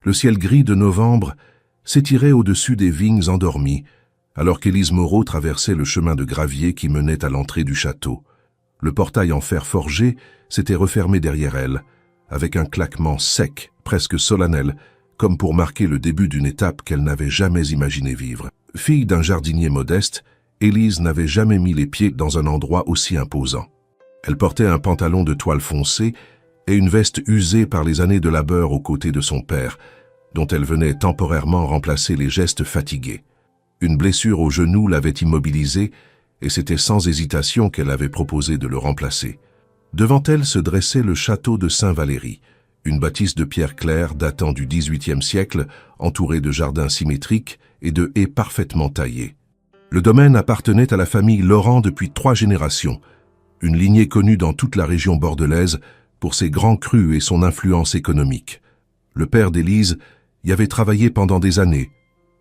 Le ciel gris de novembre s'étirait au-dessus des vignes endormies, alors qu'Élise Moreau traversait le chemin de gravier qui menait à l'entrée du château. Le portail en fer forgé s'était refermé derrière elle, avec un claquement sec, presque solennel, comme pour marquer le début d'une étape qu'elle n'avait jamais imaginé vivre. Fille d'un jardinier modeste, Élise n'avait jamais mis les pieds dans un endroit aussi imposant. Elle portait un pantalon de toile foncée et une veste usée par les années de labeur aux côtés de son père, dont elle venait temporairement remplacer les gestes fatigués. Une blessure au genou l'avait immobilisée et c'était sans hésitation qu'elle avait proposé de le remplacer. Devant elle se dressait le château de Saint-Valery, une bâtisse de pierre claire datant du XVIIIe siècle, entourée de jardins symétriques et de haies parfaitement taillées. Le domaine appartenait à la famille Laurent depuis 3 générations, une lignée connue dans toute la région bordelaise pour ses grands crus et son influence économique. Le père d'Élise y avait travaillé pendant des années,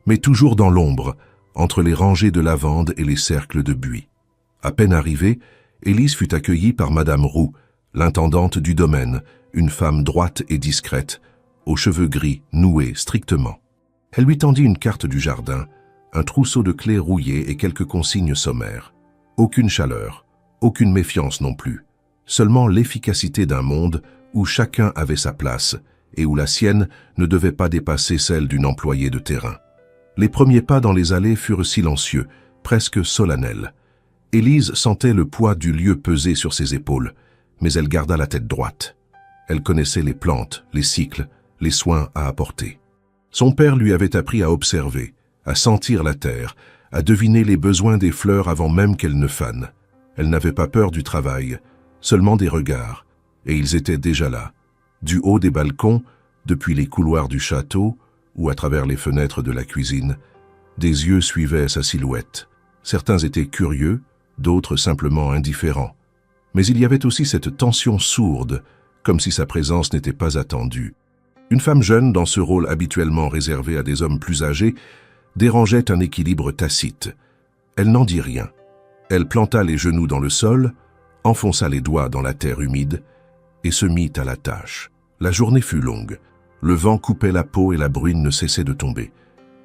mais toujours dans l'ombre, entre les rangées de lavandes et les cercles de buis. À peine arrivée, Élise fut accueillie par Madame Roux, l'intendante du domaine, une femme droite et discrète, aux cheveux gris, noués strictement. Elle lui tendit une carte du jardin, un trousseau de clés rouillées et quelques consignes sommaires. Aucune chaleur, aucune méfiance non plus, seulement l'efficacité d'un monde où chacun avait sa place et où la sienne ne devait pas dépasser celle d'une employée de terrain. Les premiers pas dans les allées furent silencieux, presque solennels. Élise sentait le poids du lieu peser sur ses épaules, mais elle garda la tête droite. Elle connaissait les plantes, les cycles, les soins à apporter. Son père lui avait appris à observer, à sentir la terre, à deviner les besoins des fleurs avant même qu'elles ne fanent. Elle n'avait pas peur du travail, seulement des regards, et ils étaient déjà là, du haut des balcons, depuis les couloirs du château ou à travers les fenêtres de la cuisine. Des yeux suivaient sa silhouette. Certains étaient curieux, d'autres simplement indifférents. Mais il y avait aussi cette tension sourde, comme si sa présence n'était pas attendue. Une femme jeune, dans ce rôle habituellement réservé à des hommes plus âgés, dérangeait un équilibre tacite. Elle n'en dit rien. Elle planta les genoux dans le sol, enfonça les doigts dans la terre humide et se mit à la tâche. La journée fut longue. Le vent coupait la peau et la bruine ne cessait de tomber.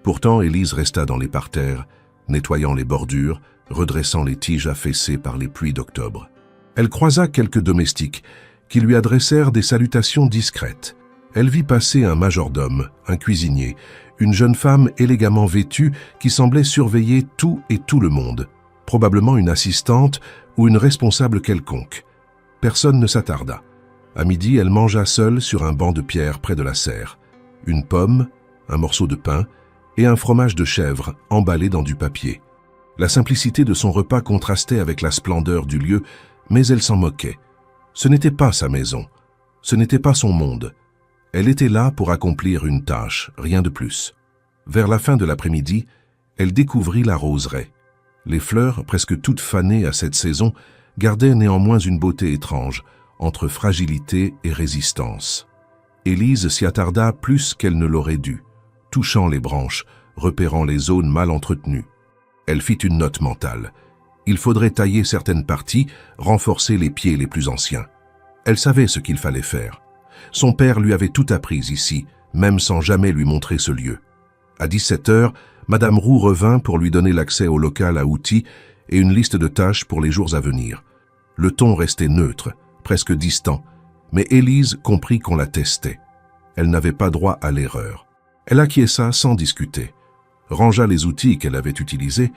Pourtant, Élise resta dans les parterres, nettoyant les bordures, redressant les tiges affaissées par les pluies d'octobre. Elle croisa quelques domestiques qui lui adressèrent des salutations discrètes. Elle vit passer un majordome, un cuisinier, une jeune femme élégamment vêtue qui semblait surveiller tout et tout le monde, probablement une assistante ou une responsable quelconque. Personne ne s'attarda. À midi, elle mangea seule sur un banc de pierre près de la serre. Une pomme, un morceau de pain et un fromage de chèvre emballé dans du papier. La simplicité de son repas contrastait avec la splendeur du lieu, mais elle s'en moquait. Ce n'était pas sa maison, ce n'était pas son monde. Elle était là pour accomplir une tâche, rien de plus. Vers la fin de l'après-midi, elle découvrit la roseraie. Les fleurs, presque toutes fanées à cette saison, gardaient néanmoins une beauté étrange, entre fragilité et résistance. Élise s'y attarda plus qu'elle ne l'aurait dû, touchant les branches, repérant les zones mal entretenues. Elle fit une note mentale. Il faudrait tailler certaines parties, renforcer les pieds les plus anciens. Elle savait ce qu'il fallait faire. Son père lui avait tout appris ici, même sans jamais lui montrer ce lieu. À 17 heures, Madame Roux revint pour lui donner l'accès au local à outils et une liste de tâches pour les jours à venir. Le ton restait neutre, presque distant, mais Élise comprit qu'on la testait. Elle n'avait pas droit à l'erreur. Elle acquiesça sans discuter, rangea les outils qu'elle avait utilisés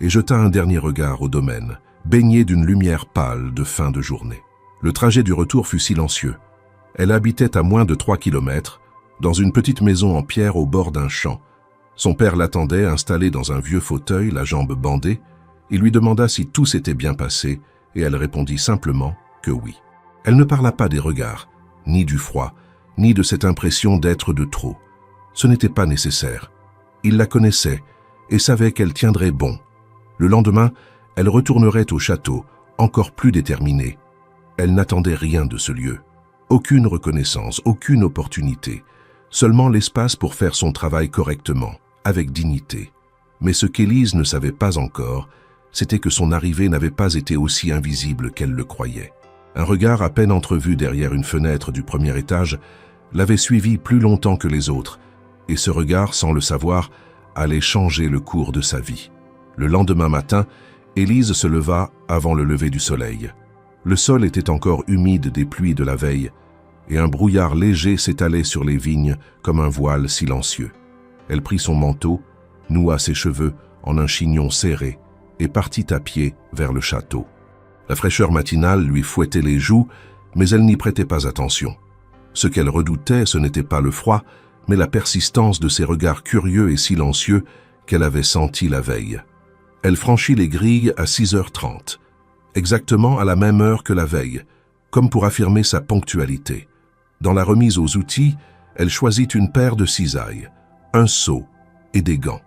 et jeta un dernier regard au domaine, baigné d'une lumière pâle de fin de journée. Le trajet du retour fut silencieux. Elle habitait à moins de 3 kilomètres, dans une petite maison en pierre au bord d'un champ. Son père l'attendait, installé dans un vieux fauteuil, la jambe bandée. Il lui demanda si tout s'était bien passé, et elle répondit simplement que oui. Elle ne parla pas des regards, ni du froid, ni de cette impression d'être de trop. Ce n'était pas nécessaire. Il la connaissait et savait qu'elle tiendrait bon. Le lendemain, elle retournerait au château, encore plus déterminée. Elle n'attendait rien de ce lieu. Aucune reconnaissance, aucune opportunité. Seulement l'espace pour faire son travail correctement, avec dignité. Mais ce qu'Élise ne savait pas encore, c'était que son arrivée n'avait pas été aussi invisible qu'elle le croyait. Un regard à peine entrevu derrière une fenêtre du premier étage l'avait suivi plus longtemps que les autres, et ce regard, sans le savoir, allait changer le cours de sa vie. Le lendemain matin, Élise se leva avant le lever du soleil. Le sol était encore humide des pluies de la veille, et un brouillard léger s'étalait sur les vignes comme un voile silencieux. Elle prit son manteau, noua ses cheveux en un chignon serré et partit à pied vers le château. La fraîcheur matinale lui fouettait les joues, mais elle n'y prêtait pas attention. Ce qu'elle redoutait, ce n'était pas le froid, mais la persistance de ces regards curieux et silencieux qu'elle avait sentis la veille. Elle franchit les grilles à 6h30, exactement à la même heure que la veille, comme pour affirmer sa ponctualité. Dans la remise aux outils, elle choisit une paire de cisailles, un seau et des gants.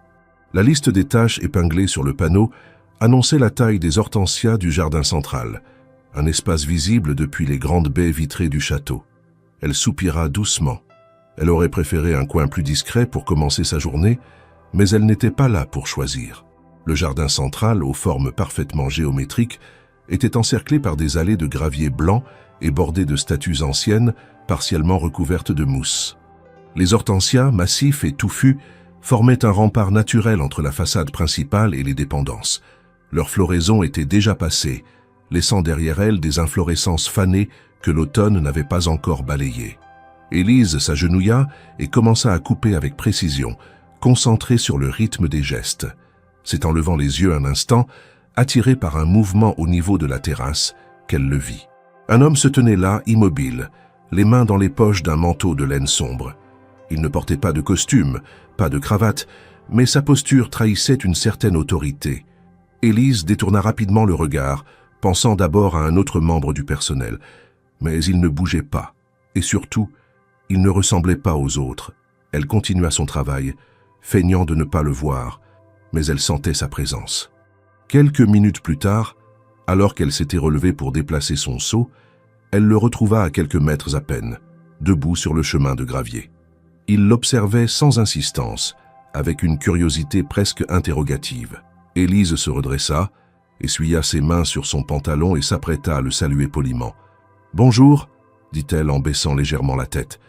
La liste des tâches épinglée sur le panneau annonçait la taille des hortensias du jardin central, un espace visible depuis les grandes baies vitrées du château. Elle soupira doucement. Elle aurait préféré un coin plus discret pour commencer sa journée, mais elle n'était pas là pour choisir. Le jardin central, aux formes parfaitement géométriques, était encerclé par des allées de gravier blanc et bordé de statues anciennes, partiellement recouvertes de mousse. Les hortensias, massifs et touffus, formaient un rempart naturel entre la façade principale et les dépendances. Leur floraison était déjà passée, laissant derrière elles des inflorescences fanées que l'automne n'avait pas encore balayées. Élise s'agenouilla et commença à couper avec précision, concentrée sur le rythme des gestes. C'est en levant les yeux un instant, attirée par un mouvement au niveau de la terrasse, qu'elle le vit. Un homme se tenait là, immobile, les mains dans les poches d'un manteau de laine sombre. Il ne portait pas de costume, pas de cravate, mais sa posture trahissait une certaine autorité. Élise détourna rapidement le regard, pensant d'abord à un autre membre du personnel. Mais il ne bougeait pas, et surtout, il ne ressemblait pas aux autres. Elle continua son travail, feignant de ne pas le voir, mais elle sentait sa présence. Quelques minutes plus tard, alors qu'elle s'était relevée pour déplacer son seau, elle le retrouva à quelques mètres à peine, debout sur le chemin de gravier. Il l'observait sans insistance, avec une curiosité presque interrogative. Élise se redressa, essuya ses mains sur son pantalon et s'apprêta à le saluer poliment. « Bonjour », dit-elle en baissant légèrement la tête.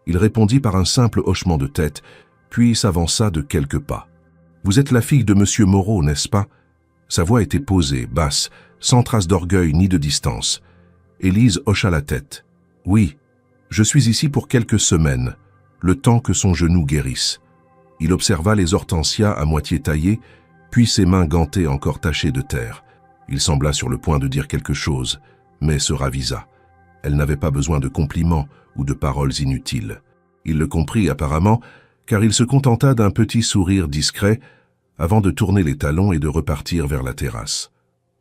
Il répondit par un simple hochement de tête, puis s'avança de quelques pas. « Vous êtes la fille de Monsieur Moreau, n'est-ce pas ?» Sa voix était posée, basse, sans trace d'orgueil ni de distance. Élise hocha la tête. « Oui, je suis ici pour quelques semaines, le temps que son genou guérisse. » Il observa les hortensias à moitié taillées, puis ses mains gantées encore tachées de terre. Il sembla sur le point de dire quelque chose, mais se ravisa. Elle n'avait pas besoin de compliments ou de paroles inutiles. Il le comprit apparemment, car il se contenta d'un petit sourire discret avant de tourner les talons et de repartir vers la terrasse.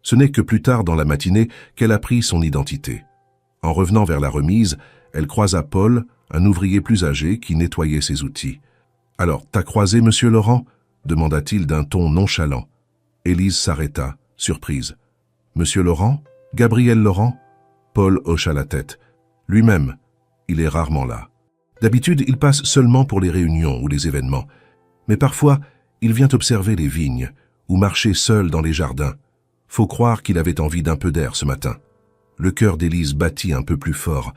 Ce n'est que plus tard dans la matinée qu'elle apprit son identité. En revenant vers la remise, elle croisa Paul, un ouvrier plus âgé qui nettoyait ses outils. « Alors, t'as croisé Monsieur Laurent ?» demanda-t-il d'un ton nonchalant. Élise s'arrêta, surprise. « Monsieur Laurent? Gabriel Laurent ?» Paul hocha la tête. « Lui-même. Il est rarement là. D'habitude, il passe seulement pour les réunions ou les événements. Mais parfois, il vient observer les vignes ou marcher seul dans les jardins. Faut croire qu'il avait envie d'un peu d'air ce matin. » Le cœur d'Élise battit un peu plus fort,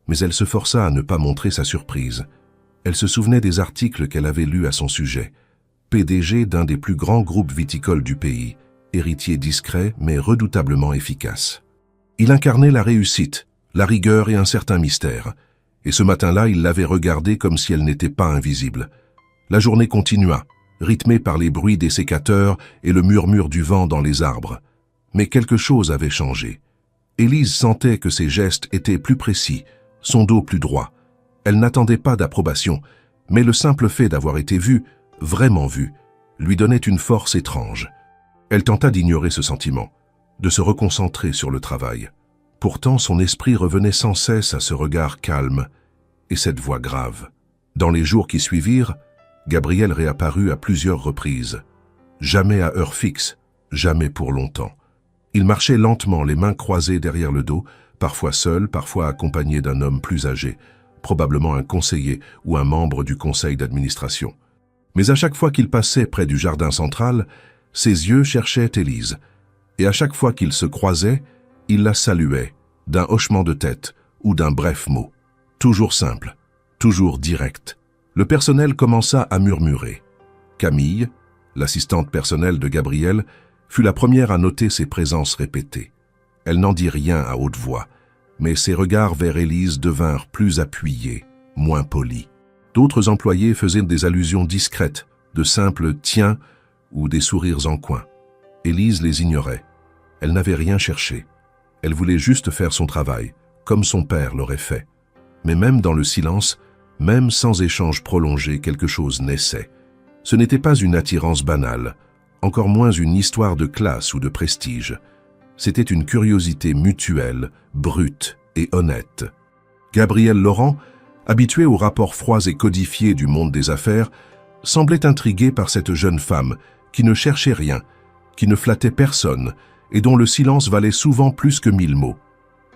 mais elle se força à ne pas montrer sa surprise. Elle se souvenait des articles qu'elle avait lus à son sujet. PDG d'un des plus grands groupes viticoles du pays, héritier discret mais redoutablement efficace. Il incarnait la réussite, la rigueur et un certain mystère. Et ce matin-là, il l'avait regardée comme si elle n'était pas invisible. La journée continua, rythmée par les bruits des sécateurs et le murmure du vent dans les arbres. Mais quelque chose avait changé. Élise sentait que ses gestes étaient plus précis, son dos plus droit. Elle n'attendait pas d'approbation, mais le simple fait d'avoir été vue, vraiment vue, lui donnait une force étrange. Elle tenta d'ignorer ce sentiment, de se reconcentrer sur le travail. Pourtant, son esprit revenait sans cesse à ce regard calme et cette voix grave. Dans les jours qui suivirent, Gabriel réapparut à plusieurs reprises. Jamais à heure fixe, jamais pour longtemps. Il marchait lentement, les mains croisées derrière le dos, parfois seul, parfois accompagné d'un homme plus âgé, probablement un conseiller ou un membre du conseil d'administration. Mais à chaque fois qu'il passait près du jardin central, ses yeux cherchaient Élise, et à chaque fois qu'ils se croisaient, il la saluait, d'un hochement de tête ou d'un bref mot. Toujours simple, toujours direct. Le personnel commença à murmurer. Camille, l'assistante personnelle de Gabriel, fut la première à noter ses présences répétées. Elle n'en dit rien à haute voix, mais ses regards vers Élise devinrent plus appuyés, moins polis. D'autres employés faisaient des allusions discrètes, de simples « tiens » ou des sourires en coin. Élise les ignorait. Elle n'avait rien cherché. Elle voulait juste faire son travail, comme son père l'aurait fait. Mais même dans le silence, même sans échange prolongé, quelque chose naissait. Ce n'était pas une attirance banale, encore moins une histoire de classe ou de prestige. C'était une curiosité mutuelle, brute et honnête. Gabriel Laurent, habitué aux rapports froids et codifiés du monde des affaires, semblait intrigué par cette jeune femme qui ne cherchait rien, qui ne flattait personne et dont le silence valait souvent plus que 1000 mots.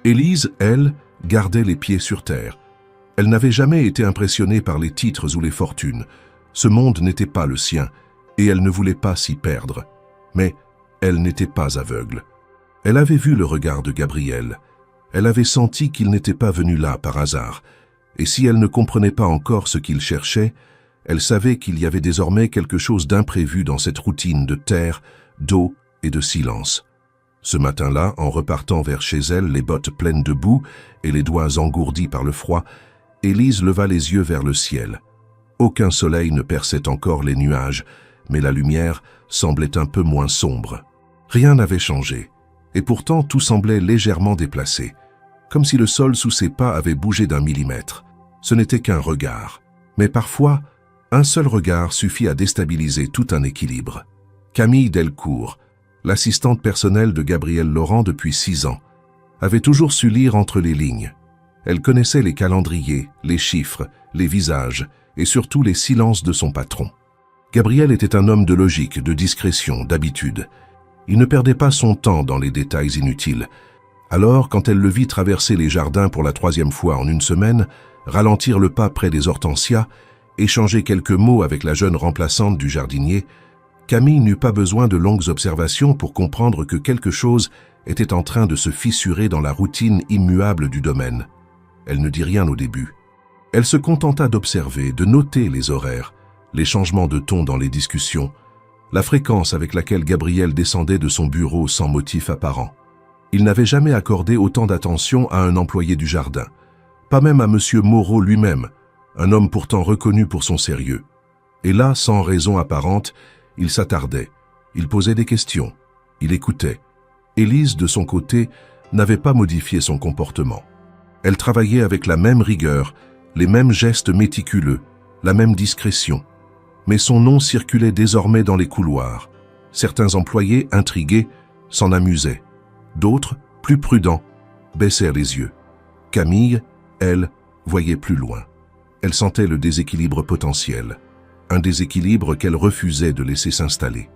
Élise, elle, gardait les pieds sur terre. Elle n'avait jamais été impressionnée par les titres ou les fortunes. Ce monde n'était pas le sien, et elle ne voulait pas s'y perdre. Mais elle n'était pas aveugle. Elle avait vu le regard de Gabriel. Elle avait senti qu'il n'était pas venu là par hasard. Et si elle ne comprenait pas encore ce qu'il cherchait, elle savait qu'il y avait désormais quelque chose d'imprévu dans cette routine de terre, d'eau et de silence. Ce matin-là, en repartant vers chez elle, les bottes pleines de boue et les doigts engourdis par le froid, Élise leva les yeux vers le ciel. Aucun soleil ne perçait encore les nuages, mais la lumière semblait un peu moins sombre. Rien n'avait changé, et pourtant tout semblait légèrement déplacé, comme si le sol sous ses pas avait bougé d'1 millimètre. Ce n'était qu'un regard, mais parfois, un seul regard suffit à déstabiliser tout un équilibre. Camille Delcourt, l'assistante personnelle de Gabriel Laurent depuis 6 ans, avait toujours su lire entre les lignes. Elle connaissait les calendriers, les chiffres, les visages et surtout les silences de son patron. Gabriel était un homme de logique, de discrétion, d'habitude. Il ne perdait pas son temps dans les détails inutiles. Alors, quand elle le vit traverser les jardins pour la 3e fois en 1 semaine, ralentir le pas près des hortensias, échanger quelques mots avec la jeune remplaçante du jardinier, Camille n'eut pas besoin de longues observations pour comprendre que quelque chose était en train de se fissurer dans la routine immuable du domaine. Elle ne dit rien au début. Elle se contenta d'observer, de noter les horaires, les changements de ton dans les discussions, la fréquence avec laquelle Gabriel descendait de son bureau sans motif apparent. Il n'avait jamais accordé autant d'attention à un employé du jardin, pas même à M. Moreau lui-même, un homme pourtant reconnu pour son sérieux. Et là, sans raison apparente, il s'attardait, il posait des questions, il écoutait. Élise, de son côté, n'avait pas modifié son comportement. Elle travaillait avec la même rigueur, les mêmes gestes méticuleux, la même discrétion. Mais son nom circulait désormais dans les couloirs. Certains employés, intrigués, s'en amusaient. D'autres, plus prudents, baissèrent les yeux. Camille, elle, voyait plus loin. Elle sentait le déséquilibre potentiel, un déséquilibre qu'elle refusait de laisser s'installer.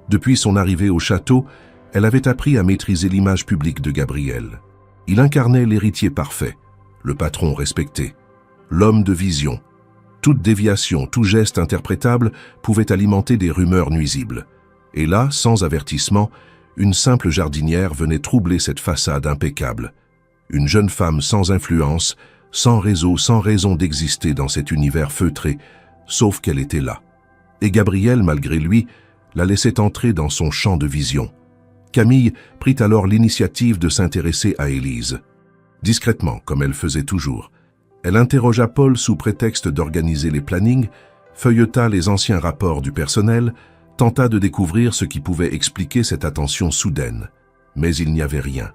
Depuis son arrivée au château, elle avait appris à maîtriser l'image publique de Gabriel. Il incarnait l'héritier parfait, le patron respecté, l'homme de vision. Toute déviation, tout geste interprétable pouvait alimenter des rumeurs nuisibles. Et là, sans avertissement, une simple jardinière venait troubler cette façade impeccable. Une jeune femme sans influence, sans réseau, sans raison d'exister dans cet univers feutré, sauf qu'elle était là. Et Gabriel, malgré lui, la laissait entrer dans son champ de vision. Camille prit alors l'initiative de s'intéresser à Élise. Discrètement, comme elle faisait toujours, elle interrogea Paul sous prétexte d'organiser les plannings, feuilleta les anciens rapports du personnel, tenta de découvrir ce qui pouvait expliquer cette attention soudaine. Mais il n'y avait rien.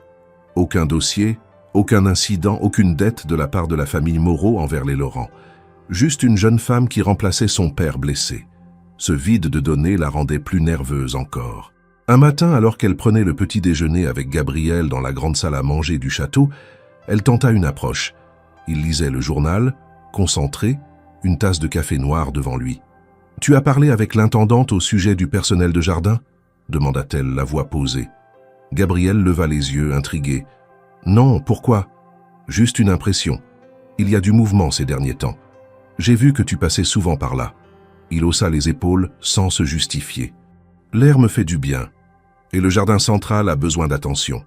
Aucun dossier, aucun incident, aucune dette de la part de la famille Moreau envers les Laurent. Juste une jeune femme qui remplaçait son père blessé. Ce vide de données la rendait plus nerveuse encore. Un matin, alors qu'elle prenait le petit déjeuner avec Gabriel dans la grande salle à manger du château, elle tenta une approche. Il lisait le journal, concentré, une tasse de café noir devant lui. « Tu as parlé avec l'intendante au sujet du personnel de jardin ?» demanda-t-elle, la voix posée. Gabriel leva les yeux, intrigué. « Non, pourquoi ? Juste une impression. Il y a du mouvement ces derniers temps. J'ai vu que tu passais souvent par là. » Il haussa les épaules sans se justifier. « L'air me fait du bien. Et le jardin central a besoin d'attention. »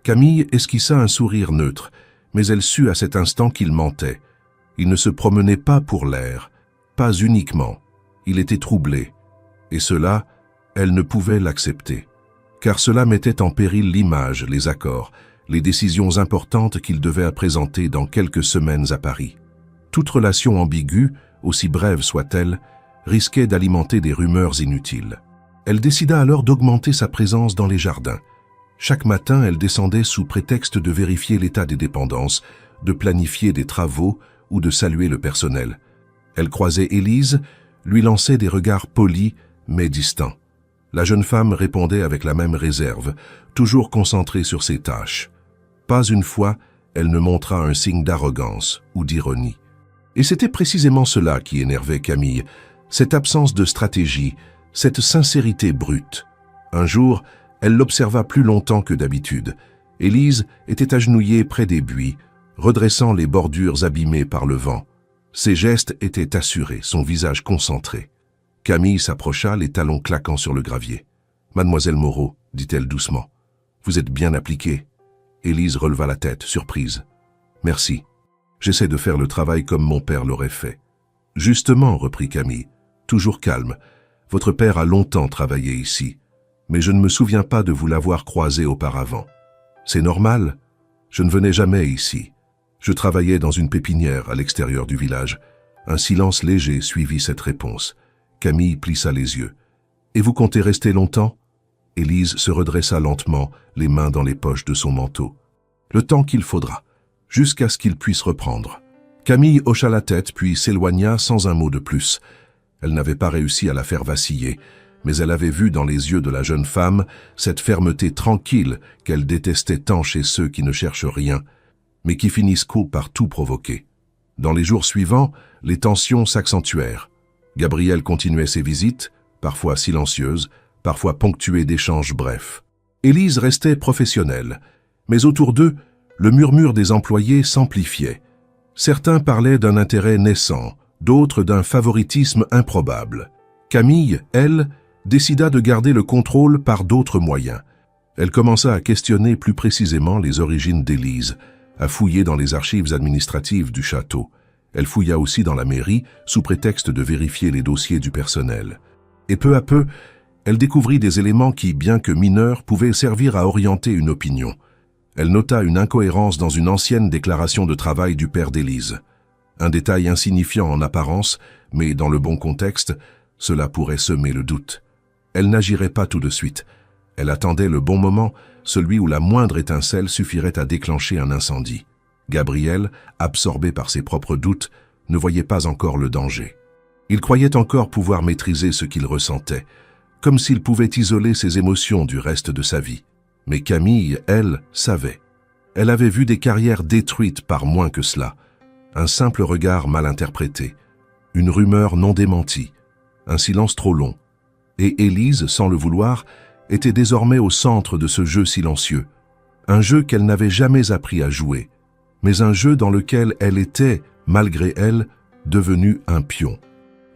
Camille esquissa un sourire neutre, mais elle sut à cet instant qu'il mentait. Il ne se promenait pas pour l'air, pas uniquement. Il était troublé. Et cela, elle ne pouvait l'accepter. Car cela mettait en péril l'image, les accords, les décisions importantes qu'il devait présenter dans quelques semaines à Paris. Toute relation ambiguë, aussi brève soit-elle, risquait d'alimenter des rumeurs inutiles. Elle décida alors d'augmenter sa présence dans les jardins. Chaque matin, elle descendait sous prétexte de vérifier l'état des dépendances, de planifier des travaux ou de saluer le personnel. Elle croisait Élise, lui lançait des regards polis mais distants. La jeune femme répondait avec la même réserve, toujours concentrée sur ses tâches. Pas une fois, elle ne montra un signe d'arrogance ou d'ironie. Et c'était précisément cela qui énervait Camille, cette absence de stratégie, cette sincérité brute. Un jour, elle l'observa plus longtemps que d'habitude. Élise était agenouillée près des buis, redressant les bordures abîmées par le vent. Ses gestes étaient assurés, son visage concentré. Camille s'approcha, les talons claquant sur le gravier. « Mademoiselle Moreau, dit-elle doucement, vous êtes bien appliquée. » Élise releva la tête, surprise. « Merci. J'essaie de faire le travail comme mon père l'aurait fait. »« Justement, reprit Camille, toujours calme, votre père a longtemps travaillé ici, mais je ne me souviens pas de vous l'avoir croisé auparavant. C'est normal, je ne venais jamais ici. Je travaillais dans une pépinière à l'extérieur du village. » Un silence léger suivit cette réponse. Camille plissa les yeux. « Et vous comptez rester longtemps ?» Élise se redressa lentement, les mains dans les poches de son manteau. « Le temps qu'il faudra, jusqu'à ce qu'il puisse reprendre. » Camille hocha la tête puis s'éloigna sans un mot de plus. Elle n'avait pas réussi à la faire vaciller, mais elle avait vu dans les yeux de la jeune femme cette fermeté tranquille qu'elle détestait tant chez ceux qui ne cherchent rien, mais qui finissent par tout provoquer. Dans les jours suivants, les tensions s'accentuèrent. Gabriel continuait ses visites, parfois silencieuses, parfois ponctuées d'échanges brefs. Élise restait professionnelle, mais autour d'eux, le murmure des employés s'amplifiait. Certains parlaient d'un intérêt naissant, d'autres d'un favoritisme improbable. Camille, elle, décida de garder le contrôle par d'autres moyens. Elle commença à questionner plus précisément les origines d'Élise, à fouiller dans les archives administratives du château. Elle fouilla aussi dans la mairie, sous prétexte de vérifier les dossiers du personnel. Et peu à peu, elle découvrit des éléments qui, bien que mineurs, pouvaient servir à orienter une opinion. Elle nota une incohérence dans une ancienne déclaration de travail du père d'Élise. Un détail insignifiant en apparence, mais dans le bon contexte, cela pourrait semer le doute. Elle n'agirait pas tout de suite. Elle attendait le bon moment, celui où la moindre étincelle suffirait à déclencher un incendie. Gabriel, absorbé par ses propres doutes, ne voyait pas encore le danger. Il croyait encore pouvoir maîtriser ce qu'il ressentait, comme s'il pouvait isoler ses émotions du reste de sa vie. Mais Camille, elle, savait. Elle avait vu des carrières détruites par moins que cela, un simple regard mal interprété, une rumeur non démentie, un silence trop long. Et Élise, sans le vouloir, était désormais au centre de ce jeu silencieux, un jeu qu'elle n'avait jamais appris à jouer, mais un jeu dans lequel elle était, malgré elle, devenue un pion.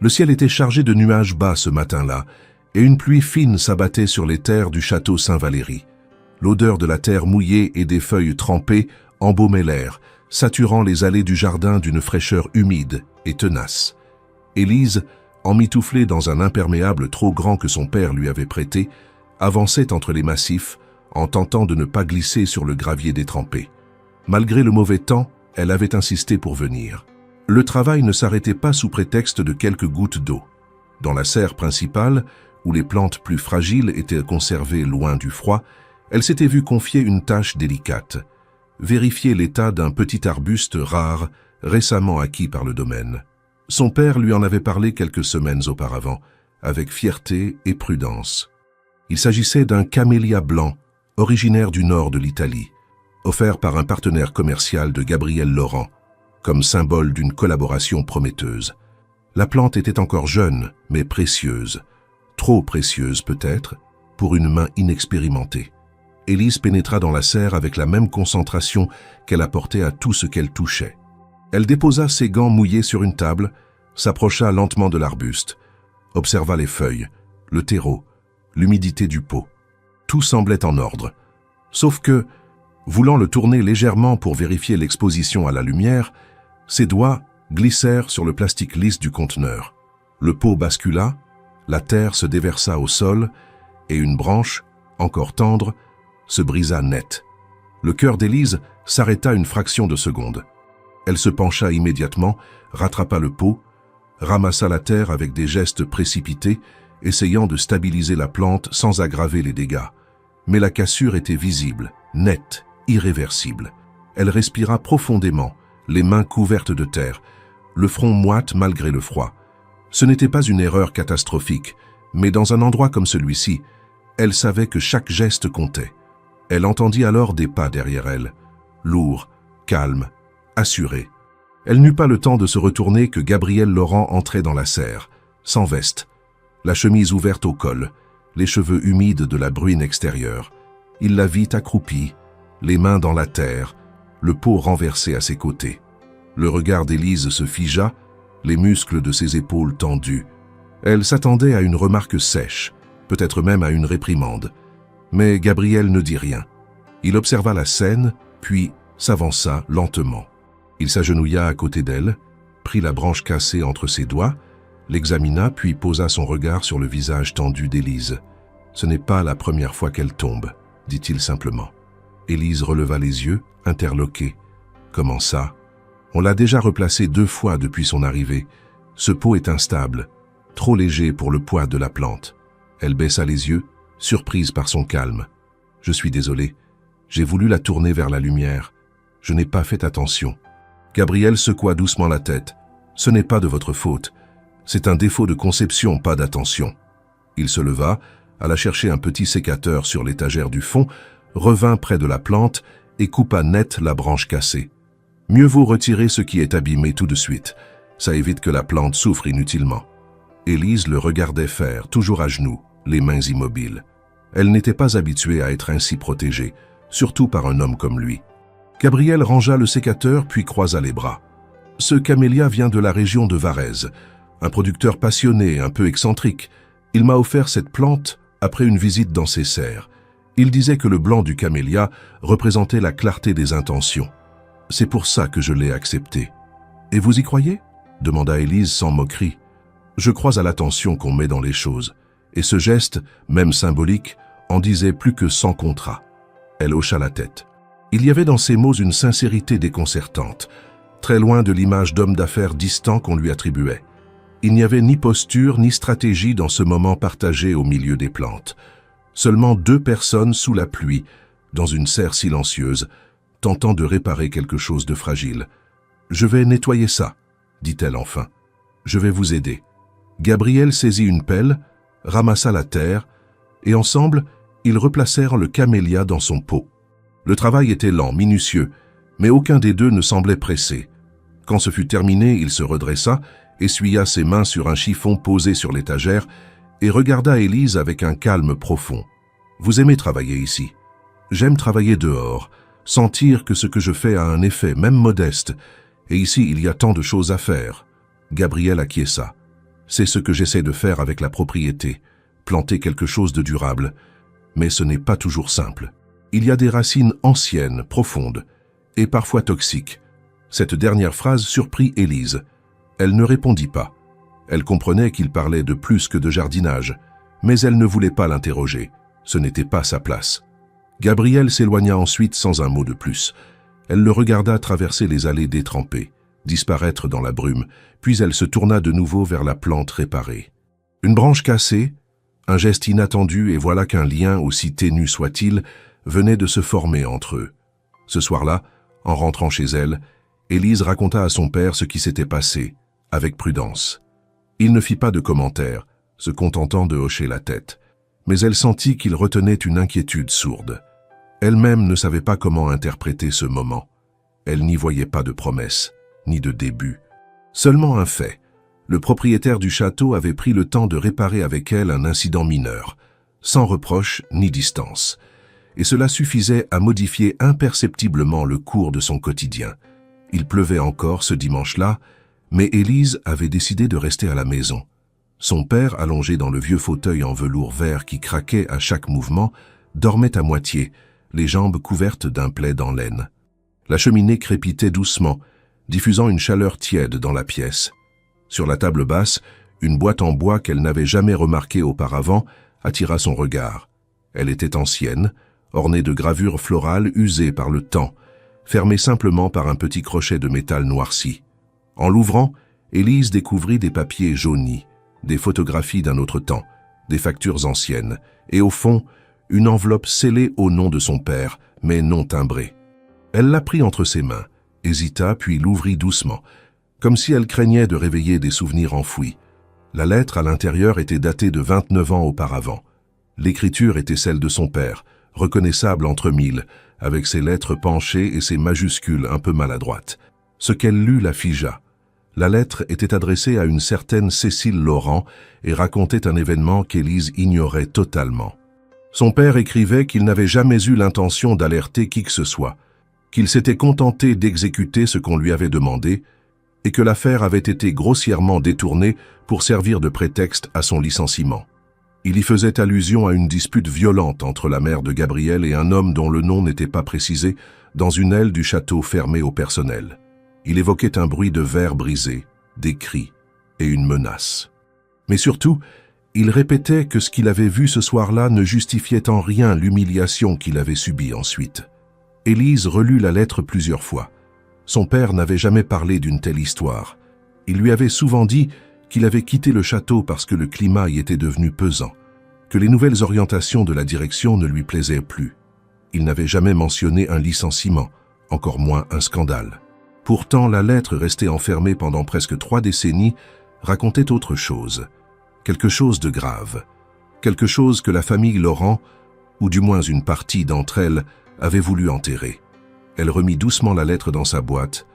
Le ciel était chargé de nuages bas ce matin-là, et une pluie fine s'abattait sur les terres du château Saint-Valery. L'odeur de la terre mouillée et des feuilles trempées embaumait l'air, saturant les allées du jardin d'une fraîcheur humide et tenace. Élise, emmitouflée dans un imperméable trop grand que son père lui avait prêté, avançait entre les massifs, en tentant de ne pas glisser sur le gravier détrempé. Malgré le mauvais temps, elle avait insisté pour venir. Le travail ne s'arrêtait pas sous prétexte de quelques gouttes d'eau. Dans la serre principale, où les plantes plus fragiles étaient conservées loin du froid, elle s'était vue confier une tâche délicate, vérifier l'état d'un petit arbuste rare, récemment acquis par le domaine. Son père lui en avait parlé quelques semaines auparavant, avec fierté et prudence. Il s'agissait d'un camélia blanc, originaire du nord de l'Italie, offert par un partenaire commercial de Gabriel Laurent, comme symbole d'une collaboration prometteuse. La plante était encore jeune, mais précieuse. Trop précieuse peut-être, pour une main inexpérimentée. Élise pénétra dans la serre avec la même concentration qu'elle apportait à tout ce qu'elle touchait. Elle déposa ses gants mouillés sur une table, s'approcha lentement de l'arbuste, observa les feuilles, le terreau, l'humidité du pot. Tout semblait en ordre. Sauf que, voulant le tourner légèrement pour vérifier l'exposition à la lumière, ses doigts, glissèrent sur le plastique lisse du conteneur. Le pot bascula, la terre se déversa au sol et une branche, encore tendre, se brisa net. Le cœur d'Élise s'arrêta une fraction de seconde. Elle se pencha immédiatement, rattrapa le pot, ramassa la terre avec des gestes précipités, essayant de stabiliser la plante sans aggraver les dégâts. Mais la cassure était visible, nette, irréversible. Elle respira profondément, les mains couvertes de terre, le front moite malgré le froid. Ce n'était pas une erreur catastrophique, mais dans un endroit comme celui-ci, elle savait que chaque geste comptait. Elle entendit alors des pas derrière elle, lourds, calmes, assurés. Elle n'eut pas le temps de se retourner que Gabriel Laurent entrait dans la serre, sans veste, la chemise ouverte au col, les cheveux humides de la bruine extérieure. Il la vit accroupie, les mains dans la terre, le pot renversé à ses côtés. Le regard d'Élise se figea, les muscles de ses épaules tendus. Elle s'attendait à une remarque sèche, peut-être même à une réprimande. Mais Gabriel ne dit rien. Il observa la scène, puis s'avança lentement. Il s'agenouilla à côté d'elle, prit la branche cassée entre ses doigts, l'examina puis posa son regard sur le visage tendu d'Élise. « Ce n'est pas la première fois qu'elle tombe », dit-il simplement. Élise releva les yeux, interloquée. « Comment ça ? On l'a déjà replacé 2 fois depuis son arrivée. Ce pot est instable, trop léger pour le poids de la plante. » Elle baissa les yeux, surprise par son calme. « Je suis désolé. J'ai voulu la tourner vers la lumière. Je n'ai pas fait attention. » Gabriel secoua doucement la tête. « Ce n'est pas de votre faute. C'est un défaut de conception, pas d'attention. » Il se leva, alla chercher un petit sécateur sur l'étagère du fond, revint près de la plante et coupa net la branche cassée. Mieux vaut retirer ce qui est abîmé tout de suite. Ça évite que la plante souffre inutilement. Élise le regardait faire, toujours à genoux, les mains immobiles. Elle n'était pas habituée à être ainsi protégée, surtout par un homme comme lui. Gabriel rangea le sécateur puis croisa les bras. Ce camélia vient de la région de Varèse, un producteur passionné, un peu excentrique. Il m'a offert cette plante après une visite dans ses serres. Il disait que le blanc du camélia représentait la clarté des intentions. C'est pour ça que je l'ai accepté. Et vous y croyez ? Demanda Élise sans moquerie. Je crois à l'attention qu'on met dans les choses. Et ce geste, même symbolique, en disait plus que 100 contrats. Elle hocha la tête. Il y avait dans ces mots une sincérité déconcertante, très loin de l'image d'homme d'affaires distant qu'on lui attribuait. Il n'y avait ni posture ni stratégie dans ce moment partagé au milieu des plantes. Seulement 2 personnes sous la pluie, dans une serre silencieuse, tentant de réparer quelque chose de fragile. « Je vais nettoyer ça », dit-elle enfin. « Je vais vous aider. » Gabriel saisit une pelle, ramassa la terre, et ensemble, ils replacèrent le camélia dans son pot. Le travail était lent, minutieux, mais aucun des 2 ne semblait pressé. Quand ce fut terminé, il se redressa, essuya ses mains sur un chiffon posé sur l'étagère et regarda Élise avec un calme profond. « Vous aimez travailler ici. J'aime travailler dehors, sentir que ce que je fais a un effet, même modeste, et ici il y a tant de choses à faire. » Gabriel acquiesça. « C'est ce que j'essaie de faire avec la propriété, planter quelque chose de durable, mais ce n'est pas toujours simple. Il y a des racines anciennes, profondes, et parfois toxiques. » Cette dernière phrase surprit Élise. Elle ne répondit pas. Elle comprenait qu'il parlait de plus que de jardinage, mais elle ne voulait pas l'interroger. Ce n'était pas sa place. Gabriel s'éloigna ensuite sans un mot de plus. Elle le regarda traverser les allées détrempées, disparaître dans la brume, puis elle se tourna de nouveau vers la plante réparée. Une branche cassée, un geste inattendu, et voilà qu'un lien, aussi ténu soit-il, venait de se former entre eux. Ce soir-là, en rentrant chez elle, Élise raconta à son père ce qui s'était passé, avec prudence. Il ne fit pas de commentaires, se contentant de hocher la tête. Mais elle sentit qu'il retenait une inquiétude sourde. Elle-même ne savait pas comment interpréter ce moment. Elle n'y voyait pas de promesse, ni de début. Seulement un fait. Le propriétaire du château avait pris le temps de réparer avec elle un incident mineur, sans reproche ni distance. Et cela suffisait à modifier imperceptiblement le cours de son quotidien. Il pleuvait encore ce dimanche-là, mais Élise avait décidé de rester à la maison. Son père, allongé dans le vieux fauteuil en velours vert qui craquait à chaque mouvement, dormait à moitié, les jambes couvertes d'un plaid en laine. La cheminée crépitait doucement, diffusant une chaleur tiède dans la pièce. Sur la table basse, une boîte en bois qu'elle n'avait jamais remarquée auparavant attira son regard. Elle était ancienne, ornée de gravures florales usées par le temps, fermée simplement par un petit crochet de métal noirci. En l'ouvrant, Élise découvrit des papiers jaunis, des photographies d'un autre temps, des factures anciennes, et au fond, une enveloppe scellée au nom de son père, mais non timbrée. Elle la prit entre ses mains, hésita puis l'ouvrit doucement, comme si elle craignait de réveiller des souvenirs enfouis. La lettre à l'intérieur était datée de 29 ans auparavant. L'écriture était celle de son père, reconnaissable entre mille, avec ses lettres penchées et ses majuscules un peu maladroites. Ce qu'elle lut la figea. La lettre était adressée à une certaine Cécile Laurent et racontait un événement qu'Élise ignorait totalement. Son père écrivait qu'il n'avait jamais eu l'intention d'alerter qui que ce soit, qu'il s'était contenté d'exécuter ce qu'on lui avait demandé et que l'affaire avait été grossièrement détournée pour servir de prétexte à son licenciement. Il y faisait allusion à une dispute violente entre la mère de Gabriel et un homme dont le nom n'était pas précisé dans une aile du château fermée au personnel. Il évoquait un bruit de verre brisé, des cris et une menace. Mais surtout, il répétait que ce qu'il avait vu ce soir-là ne justifiait en rien l'humiliation qu'il avait subie ensuite. Élise relut la lettre plusieurs fois. Son père n'avait jamais parlé d'une telle histoire. Il lui avait souvent dit qu'il avait quitté le château parce que le climat y était devenu pesant, que les nouvelles orientations de la direction ne lui plaisaient plus. Il n'avait jamais mentionné un licenciement, encore moins un scandale. Pourtant, la lettre, restée enfermée pendant presque 3 décennies, racontait autre chose. Quelque chose de grave. Quelque chose que la famille Laurent, ou du moins une partie d'entre elles, avait voulu enterrer. Elle remit doucement la lettre dans sa boîte,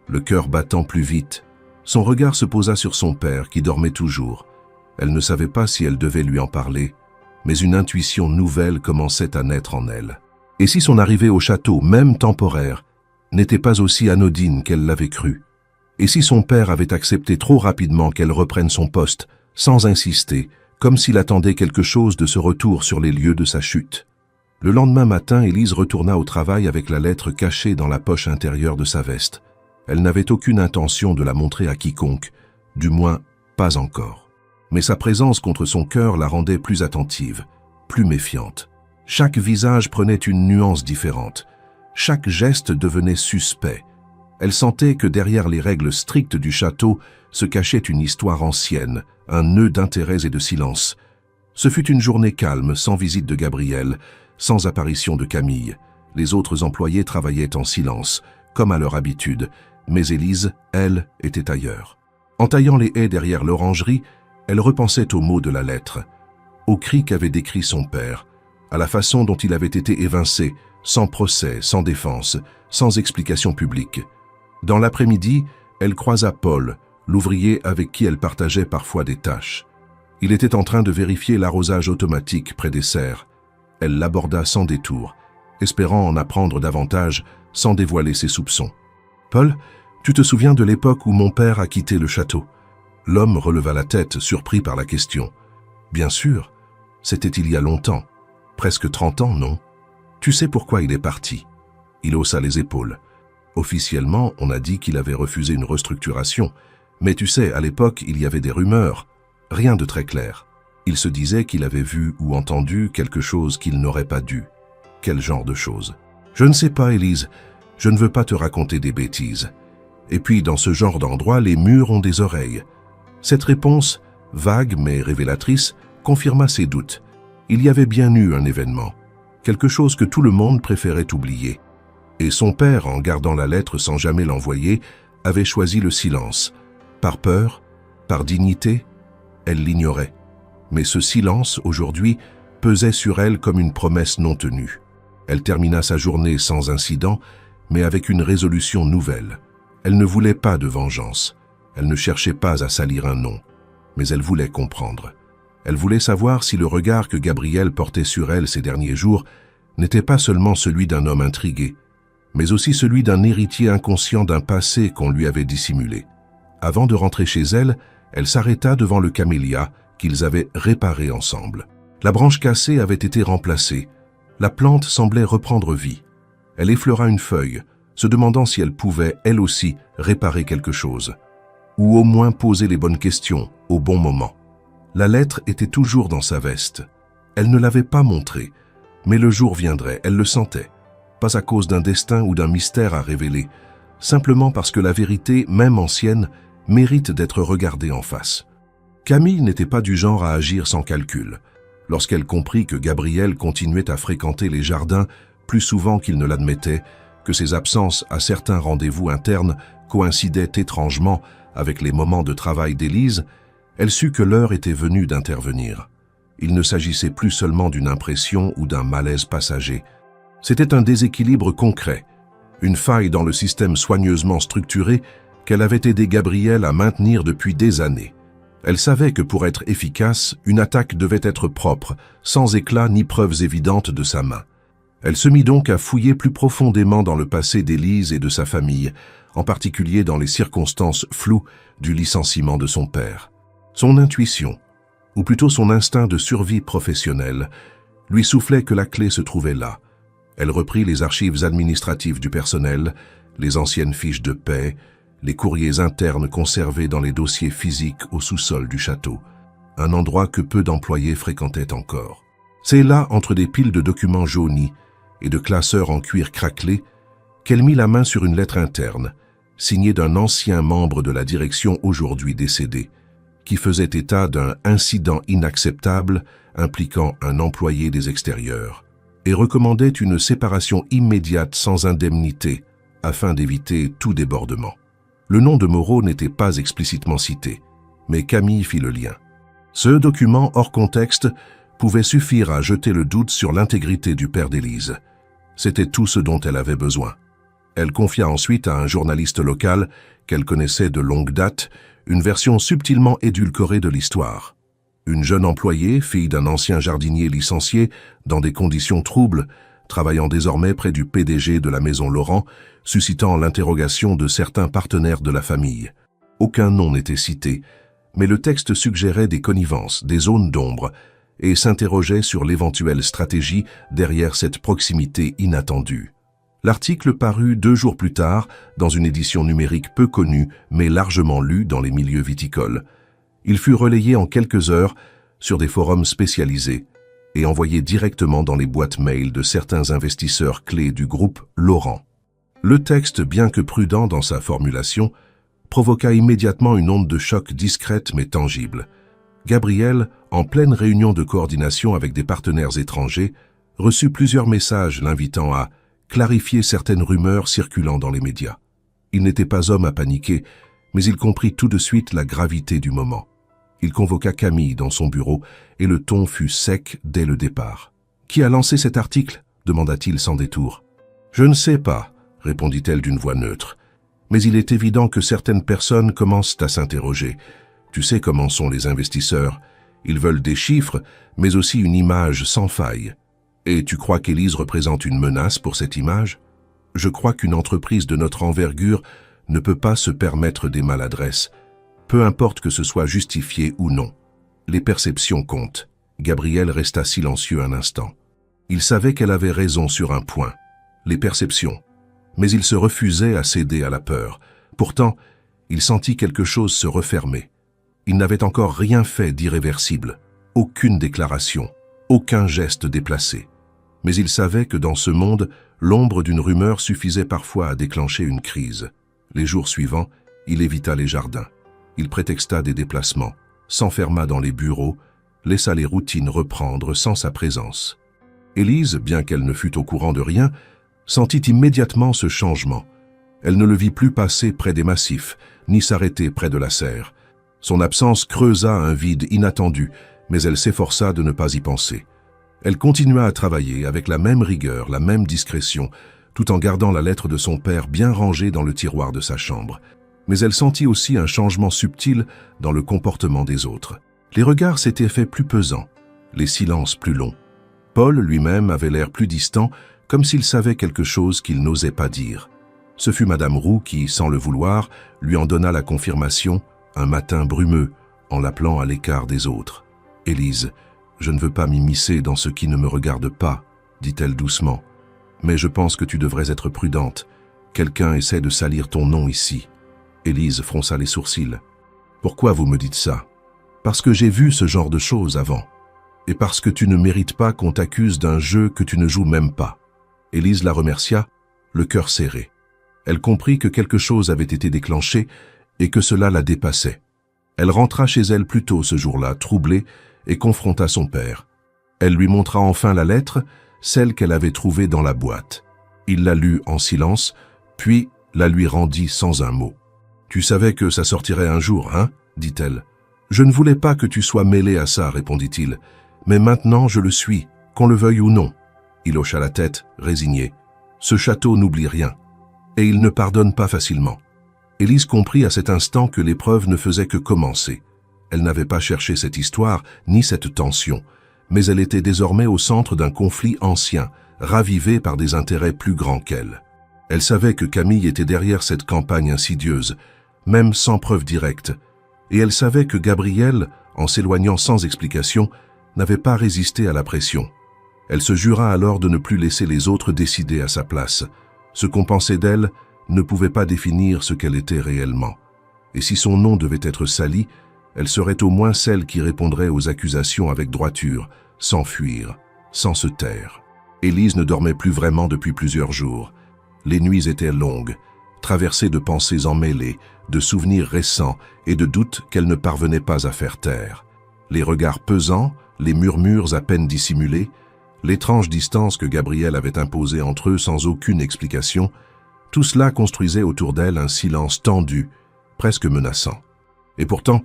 le cœur battant plus vite. Son regard se posa sur son père, qui dormait toujours. Elle ne savait pas si elle devait lui en parler, mais une intuition nouvelle commençait à naître en elle. Et si son arrivée au château, même temporaire, n'était pas aussi anodine qu'elle l'avait cru? Et si son père avait accepté trop rapidement qu'elle reprenne son poste, sans insister, comme s'il attendait quelque chose de ce retour sur les lieux de sa chute? Le lendemain matin, Élise retourna au travail avec la lettre cachée dans la poche intérieure de sa veste. Elle n'avait aucune intention de la montrer à quiconque, du moins pas encore. Mais sa présence contre son cœur la rendait plus attentive, plus méfiante. Chaque visage prenait une nuance différente. Chaque geste devenait suspect. Elle sentait que derrière les règles strictes du château se cachait une histoire ancienne, un nœud d'intérêts et de silence. Ce fut une journée calme, sans visite de Gabriel, sans apparition de Camille. Les autres employés travaillaient en silence, comme à leur habitude, mais Élise, elle, était ailleurs. En taillant les haies derrière l'orangerie, elle repensait aux mots de la lettre, aux cris qu'avait décrits son père, à la façon dont il avait été évincé, sans procès, sans défense, sans explication publique. Dans l'après-midi, elle croisa Paul, l'ouvrier avec qui elle partageait parfois des tâches. Il était en train de vérifier l'arrosage automatique près des serres. Elle l'aborda sans détour, espérant en apprendre davantage sans dévoiler ses soupçons. « Paul, tu te souviens de l'époque où mon père a quitté le château ?» L'homme releva la tête, surpris par la question. « Bien sûr, c'était il y a longtemps. Presque 30 ans, non ? Tu sais pourquoi il est parti ?» Il haussa les épaules. Officiellement, on a dit qu'il avait refusé une restructuration, mais tu sais, à l'époque, il y avait des rumeurs. Rien de très clair. Il se disait qu'il avait vu ou entendu quelque chose qu'il n'aurait pas dû. Quel genre de chose? Je ne sais pas, Élise. Je ne veux pas te raconter des bêtises. Et puis, dans ce genre d'endroit, les murs ont des oreilles. Cette réponse, vague mais révélatrice, confirma ses doutes. Il y avait bien eu un événement. Quelque chose que tout le monde préférait oublier. Et son père, en gardant la lettre sans jamais l'envoyer, avait choisi le silence. Par peur? Par dignité? Elle l'ignorait. Mais ce silence, aujourd'hui, pesait sur elle comme une promesse non tenue. Elle termina sa journée sans incident, mais avec une résolution nouvelle. Elle ne voulait pas de vengeance. Elle ne cherchait pas à salir un nom. Mais elle voulait comprendre. Elle voulait savoir si le regard que Gabriel portait sur elle ces derniers jours n'était pas seulement celui d'un homme intrigué, mais aussi celui d'un héritier inconscient d'un passé qu'on lui avait dissimulé. Avant de rentrer chez elle, elle s'arrêta devant le camélia qu'ils avaient réparé ensemble. La branche cassée avait été remplacée. La plante semblait reprendre vie. Elle effleura une feuille, se demandant si elle pouvait, elle aussi, réparer quelque chose, ou au moins poser les bonnes questions au bon moment. La lettre était toujours dans sa veste. Elle ne l'avait pas montrée, mais le jour viendrait, elle le sentait. Pas à cause d'un destin ou d'un mystère à révéler, simplement parce que la vérité, même ancienne, mérite d'être regardée en face. Camille n'était pas du genre à agir sans calcul. Lorsqu'elle comprit que Gabriel continuait à fréquenter les jardins plus souvent qu'il ne l'admettait, que ses absences à certains rendez-vous internes coïncidaient étrangement avec les moments de travail d'Élise, elle sut que l'heure était venue d'intervenir. Il ne s'agissait plus seulement d'une impression ou d'un malaise passager. C'était un déséquilibre concret, une faille dans le système soigneusement structuré qu'elle avait aidé Gabriel à maintenir depuis des années. Elle savait que pour être efficace, une attaque devait être propre, sans éclat ni preuves évidentes de sa main. Elle se mit donc à fouiller plus profondément dans le passé d'Élise et de sa famille, en particulier dans les circonstances floues du licenciement de son père. Son intuition, ou plutôt son instinct de survie professionnelle, lui soufflait que la clé se trouvait là. Elle reprit les archives administratives du personnel, les anciennes fiches de paie, les courriers internes conservés dans les dossiers physiques au sous-sol du château, un endroit que peu d'employés fréquentaient encore. C'est là, entre des piles de documents jaunis et de classeurs en cuir craquelé, qu'elle mit la main sur une lettre interne, signée d'un ancien membre de la direction aujourd'hui décédé, qui faisait état d'un incident inacceptable impliquant un employé des extérieurs, et recommandait une séparation immédiate sans indemnité afin d'éviter tout débordement. Le nom de Moreau n'était pas explicitement cité, mais Camille fit le lien. Ce document hors contexte pouvait suffire à jeter le doute sur l'intégrité du père d'Élise. C'était tout ce dont elle avait besoin. Elle confia ensuite à un journaliste local qu'elle connaissait de longue date une version subtilement édulcorée de l'histoire. Une jeune employée, fille d'un ancien jardinier licencié, dans des conditions troubles, travaillant désormais près du PDG de la maison Laurent, suscitant l'interrogation de certains partenaires de la famille. Aucun nom n'était cité, mais le texte suggérait des connivences, des zones d'ombre, et s'interrogeait sur l'éventuelle stratégie derrière cette proximité inattendue. L'article parut 2 jours plus tard dans une édition numérique peu connue, mais largement lue dans les milieux viticoles. Il fut relayé en quelques heures sur des forums spécialisés et envoyé directement dans les boîtes mail de certains investisseurs clés du groupe Laurent. Le texte, bien que prudent dans sa formulation, provoqua immédiatement une onde de choc discrète mais tangible. Gabriel, en pleine réunion de coordination avec des partenaires étrangers, reçut plusieurs messages l'invitant à clarifier certaines rumeurs circulant dans les médias. Il n'était pas homme à paniquer, mais il comprit tout de suite la gravité du moment. Il convoqua Camille dans son bureau et le ton fut sec dès le départ. « Qui a lancé cet article ?» demanda-t-il sans détour. « Je ne sais pas », répondit-elle d'une voix neutre. « Mais il est évident que certaines personnes commencent à s'interroger. Tu sais comment sont les investisseurs. Ils veulent des chiffres, mais aussi une image sans faille. Et tu crois qu'Élise représente une menace pour cette image ? Je crois qu'une entreprise de notre envergure ne peut pas se permettre des maladresses, peu importe que ce soit justifié ou non. Les perceptions comptent. » Gabriel resta silencieux un instant. Il savait qu'elle avait raison sur un point, les perceptions. Mais il se refusait à céder à la peur. Pourtant, il sentit quelque chose se refermer. Il n'avait encore rien fait d'irréversible, aucune déclaration, aucun geste déplacé. Mais il savait que dans ce monde, l'ombre d'une rumeur suffisait parfois à déclencher une crise. Les jours suivants, il évita les jardins. Il prétexta des déplacements, s'enferma dans les bureaux, laissa les routines reprendre sans sa présence. Élise, bien qu'elle ne fût au courant de rien, sentit immédiatement ce changement. Elle ne le vit plus passer près des massifs, ni s'arrêter près de la serre. Son absence creusa un vide inattendu, mais elle s'efforça de ne pas y penser. Elle continua à travailler avec la même rigueur, la même discrétion, tout en gardant la lettre de son père bien rangée dans le tiroir de sa chambre. Mais elle sentit aussi un changement subtil dans le comportement des autres. Les regards s'étaient faits plus pesants, les silences plus longs. Paul lui-même avait l'air plus distant, comme s'il savait quelque chose qu'il n'osait pas dire. Ce fut Madame Roux qui, sans le vouloir, lui en donna la confirmation, un matin brumeux, en l'appelant à l'écart des autres. « Élise, je ne veux pas m'immiscer dans ce qui ne me regarde pas, dit-elle doucement. Mais je pense que tu devrais être prudente. Quelqu'un essaie de salir ton nom ici. Élise fronça les sourcils. Pourquoi vous me dites ça? Parce que j'ai vu ce genre de choses avant. Et parce que tu ne mérites pas qu'on t'accuse d'un jeu que tu ne joues même pas. Élise la remercia, le cœur serré. Elle comprit que quelque chose avait été déclenché et que cela la dépassait. Elle rentra chez elle plus tôt ce jour-là, troublée, et confronta son père. Elle lui montra enfin la lettre, celle qu'elle avait trouvée dans la boîte. Il la lut en silence, puis la lui rendit sans un mot. « Tu savais que ça sortirait un jour, hein ?» dit-elle. « Je ne voulais pas que tu sois mêlé à ça, répondit-il. Mais maintenant je le suis, qu'on le veuille ou non. » Il hocha la tête, résigné. Ce château n'oublie rien. Et il ne pardonne pas facilement. Élise comprit à cet instant que l'épreuve ne faisait que commencer. Elle n'avait pas cherché cette histoire, ni cette tension, mais elle était désormais au centre d'un conflit ancien, ravivé par des intérêts plus grands qu'elle. Elle savait que Camille était derrière cette campagne insidieuse, même sans preuve directe, et elle savait que Gabriel, en s'éloignant sans explication, n'avait pas résisté à la pression. Elle se jura alors de ne plus laisser les autres décider à sa place. Ce qu'on pensait d'elle ne pouvait pas définir ce qu'elle était réellement. Et si son nom devait être sali, elle serait au moins celle qui répondrait aux accusations avec droiture, sans fuir, sans se taire. Élise ne dormait plus vraiment depuis plusieurs jours. Les nuits étaient longues, traversées de pensées emmêlées, de souvenirs récents et de doutes qu'elle ne parvenait pas à faire taire. Les regards pesants, les murmures à peine dissimulés, l'étrange distance que Gabriel avait imposée entre eux sans aucune explication, tout cela construisait autour d'elle un silence tendu, presque menaçant. Et pourtant,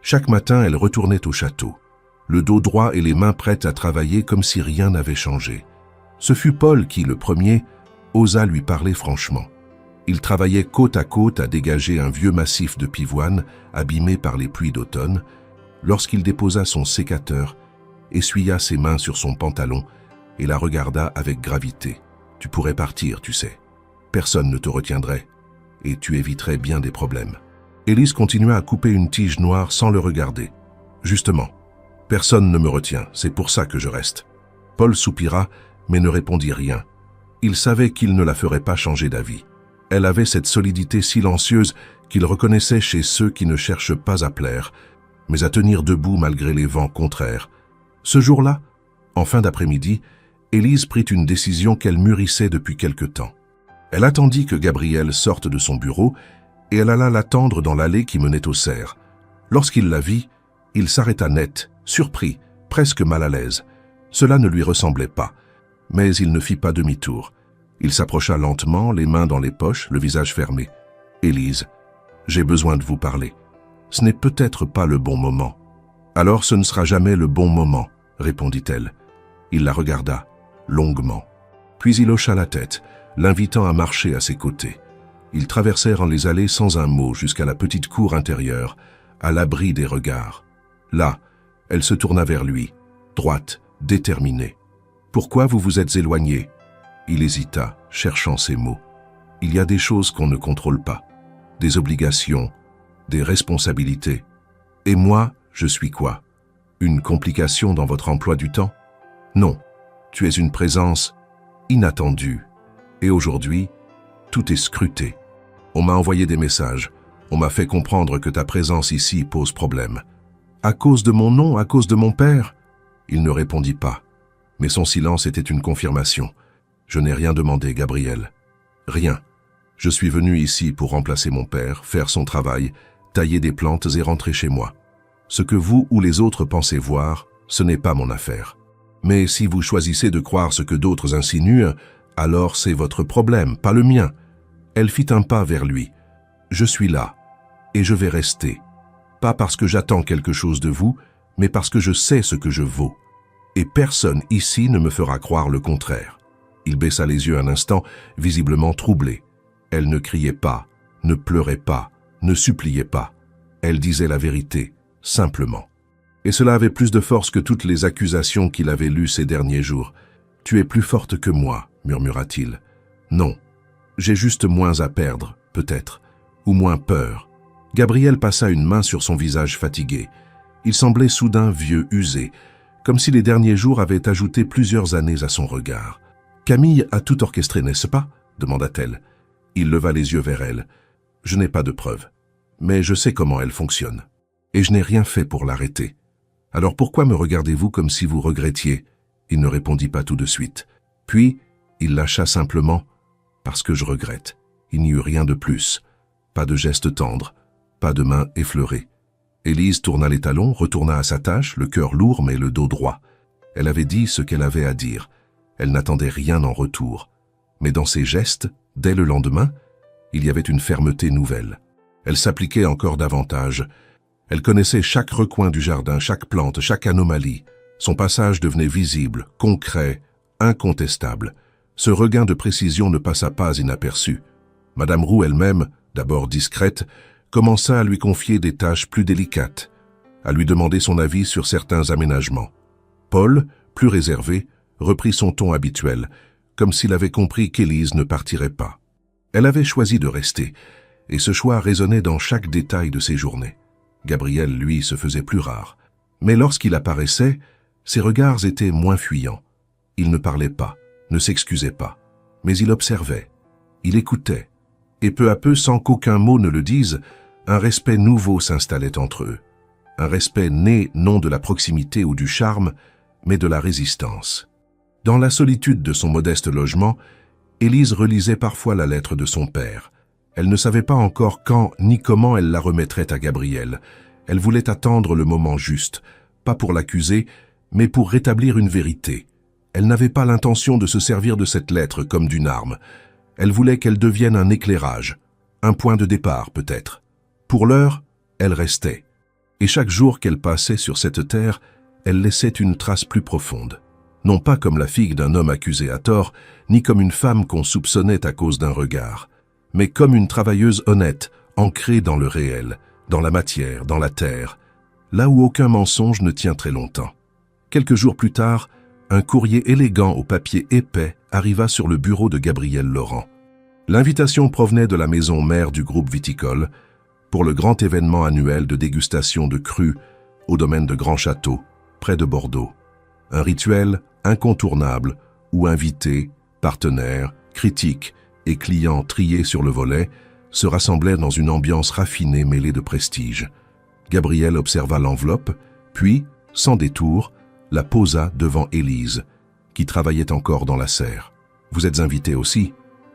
chaque matin, elle retournait au château, le dos droit et les mains prêtes à travailler comme si rien n'avait changé. Ce fut Paul qui, le premier, osa lui parler franchement. Il travaillait côte à côte à dégager un vieux massif de pivoine abîmé par les pluies d'automne, lorsqu'il déposa son sécateur, essuya ses mains sur son pantalon et la regarda avec gravité. « Tu pourrais partir, tu sais. Personne ne te retiendrait et tu éviterais bien des problèmes. » Élise continua à couper une tige noire sans le regarder. « Justement, personne ne me retient, c'est pour ça que je reste. » Paul soupira, mais ne répondit rien. Il savait qu'il ne la ferait pas changer d'avis. Elle avait cette solidité silencieuse qu'il reconnaissait chez ceux qui ne cherchent pas à plaire, mais à tenir debout malgré les vents contraires. Ce jour-là, en fin d'après-midi, Élise prit une décision qu'elle mûrissait depuis quelque temps. Elle attendit que Gabriel sorte de son bureau et elle alla l'attendre dans l'allée qui menait aux serres. Lorsqu'il la vit, il s'arrêta net, surpris, presque mal à l'aise. Cela ne lui ressemblait pas, mais il ne fit pas demi-tour. Il s'approcha lentement, les mains dans les poches, le visage fermé. « Élise, j'ai besoin de vous parler. Ce n'est peut-être pas le bon moment. »« Alors ce ne sera jamais le bon moment, » répondit-elle. Il la regarda, longuement. Puis il hocha la tête, l'invitant à marcher à ses côtés. Ils traversèrent les allées sans un mot jusqu'à la petite cour intérieure, à l'abri des regards. Là, elle se tourna vers lui, droite, déterminée. « Pourquoi vous vous êtes éloigné ?» Il hésita, cherchant ses mots. « Il y a des choses qu'on ne contrôle pas, des obligations, des responsabilités. Et moi, je suis quoi? Une complication dans votre emploi du temps? Non, tu es une présence inattendue. Et aujourd'hui, tout est scruté. On m'a envoyé des messages. On m'a fait comprendre que ta présence ici pose problème. À cause de mon nom, à cause de mon père ?» Il ne répondit pas. Mais son silence était une confirmation. « Je n'ai rien demandé, Gabriel. Rien. Je suis venu ici pour remplacer mon père, faire son travail, tailler des plantes et rentrer chez moi. Ce que vous ou les autres pensez voir, ce n'est pas mon affaire. Mais si vous choisissez de croire ce que d'autres insinuent, alors c'est votre problème, pas le mien. » Elle fit un pas vers lui. « Je suis là, et je vais rester. Pas parce que j'attends quelque chose de vous, mais parce que je sais ce que je vaux. Et personne ici ne me fera croire le contraire. » Il baissa les yeux un instant, visiblement troublé. Elle ne criait pas, ne pleurait pas, ne suppliait pas. Elle disait la vérité, simplement. Et cela avait plus de force que toutes les accusations qu'il avait lues ces derniers jours. « Tu es plus forte que moi, » murmura-t-il. « Non, j'ai juste moins à perdre, peut-être, ou moins peur. » Gabriel passa une main sur son visage fatigué. Il semblait soudain vieux, usé, comme si les derniers jours avaient ajouté plusieurs années à son regard. « Camille a tout orchestré, n'est-ce pas ?» demanda-t-elle. Il leva les yeux vers elle. « Je n'ai pas de preuves, mais je sais comment elle fonctionne. Et je n'ai rien fait pour l'arrêter. Alors pourquoi me regardez-vous comme si vous regrettiez ?» Il ne répondit pas tout de suite. Puis, il lâcha simplement « Parce que je regrette. » Il n'y eut rien de plus. Pas de geste tendre, pas de main effleurée. Élise tourna les talons, retourna à sa tâche, le cœur lourd mais le dos droit. Elle avait dit ce qu'elle avait à dire. Elle n'attendait rien en retour. Mais dans ses gestes, dès le lendemain, il y avait une fermeté nouvelle. Elle s'appliquait encore davantage. Elle connaissait chaque recoin du jardin, chaque plante, chaque anomalie. Son passage devenait visible, concret, incontestable. Ce regain de précision ne passa pas inaperçu. Madame Roux elle-même, d'abord discrète, commença à lui confier des tâches plus délicates, à lui demander son avis sur certains aménagements. Paul, plus réservé, reprit son ton habituel, comme s'il avait compris qu'Élise ne partirait pas. Elle avait choisi de rester, et ce choix résonnait dans chaque détail de ses journées. Gabriel, lui, se faisait plus rare. Mais lorsqu'il apparaissait, ses regards étaient moins fuyants. Il ne parlait pas, ne s'excusait pas, mais il observait, il écoutait, et peu à peu, sans qu'aucun mot ne le dise, un respect nouveau s'installait entre eux. Un respect né non de la proximité ou du charme, mais de la résistance. Dans la solitude de son modeste logement, Élise relisait parfois la lettre de son père. Elle ne savait pas encore quand ni comment elle la remettrait à Gabriel. Elle voulait attendre le moment juste, pas pour l'accuser, mais pour rétablir une vérité. Elle n'avait pas l'intention de se servir de cette lettre comme d'une arme. Elle voulait qu'elle devienne un éclairage, un point de départ peut-être. Pour l'heure, elle restait. Et chaque jour qu'elle passait sur cette terre, elle laissait une trace plus profonde. Non pas comme la fille d'un homme accusé à tort, ni comme une femme qu'on soupçonnait à cause d'un regard, mais comme une travailleuse honnête, ancrée dans le réel, dans la matière, dans la terre, là où aucun mensonge ne tient très longtemps. Quelques jours plus tard, un courrier élégant au papier épais arriva sur le bureau de Gabriel Laurent. L'invitation provenait de la maison mère du groupe viticole pour le grand événement annuel de dégustation de crus au domaine de Grand Château, près de Bordeaux. Un rituel incontournable où invités, partenaires, critiques et clients triés sur le volet se rassemblaient dans une ambiance raffinée mêlée de prestige. Gabriel observa l'enveloppe, puis, sans détour, la posa devant Élise, qui travaillait encore dans la serre. « Vous êtes invité aussi ?»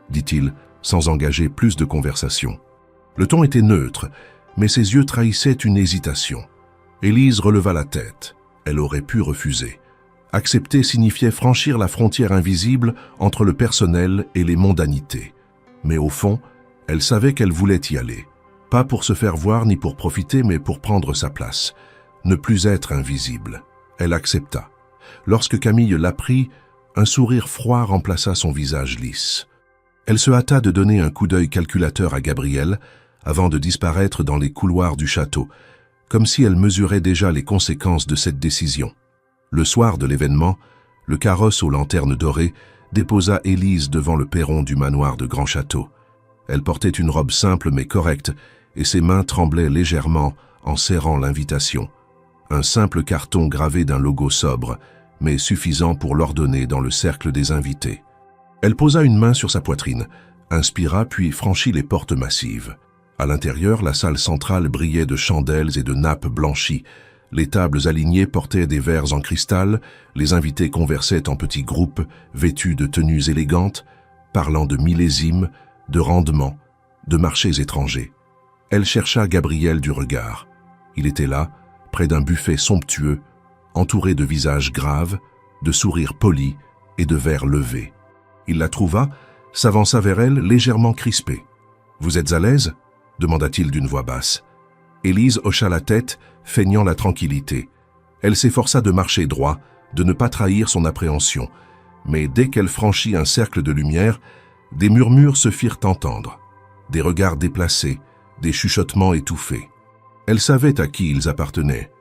dit-il, sans engager plus de conversation. Le ton était neutre, mais ses yeux trahissaient une hésitation. Élise releva la tête. Elle aurait pu refuser. Accepter signifiait franchir la frontière invisible entre le personnel et les mondanités. Mais au fond, elle savait qu'elle voulait y aller. Pas pour se faire voir ni pour profiter, mais pour prendre sa place. Ne plus être invisible. Elle accepta. Lorsque Camille l'apprit, un sourire froid remplaça son visage lisse. Elle se hâta de donner un coup d'œil calculateur à Gabriel avant de disparaître dans les couloirs du château, comme si elle mesurait déjà les conséquences de cette décision. Le soir de l'événement, le carrosse aux lanternes dorées déposa Élise devant le perron du manoir de Grand Château. Elle portait une robe simple mais correcte et ses mains tremblaient légèrement en serrant l'invitation. Un simple carton gravé d'un logo sobre, mais suffisant pour l'ordonner dans le cercle des invités. Elle posa une main sur sa poitrine, inspira puis franchit les portes massives. À l'intérieur, la salle centrale brillait de chandelles et de nappes blanchies. Les tables alignées portaient des verres en cristal, les invités conversaient en petits groupes, vêtus de tenues élégantes, parlant de millésimes, de rendements, de marchés étrangers. Elle chercha Gabriel du regard. Il était là, près d'un buffet somptueux, entouré de visages graves, de sourires polis et de verres levés. Il la trouva, s'avança vers elle légèrement crispée. « Vous êtes à l'aise ?» demanda-t-il d'une voix basse. Élise hocha la tête, feignant la tranquillité. Elle s'efforça de marcher droit, de ne pas trahir son appréhension. Mais dès qu'elle franchit un cercle de lumière, des murmures se firent entendre. Des regards déplacés, des chuchotements étouffés. Elle savait à qui ils appartenaient.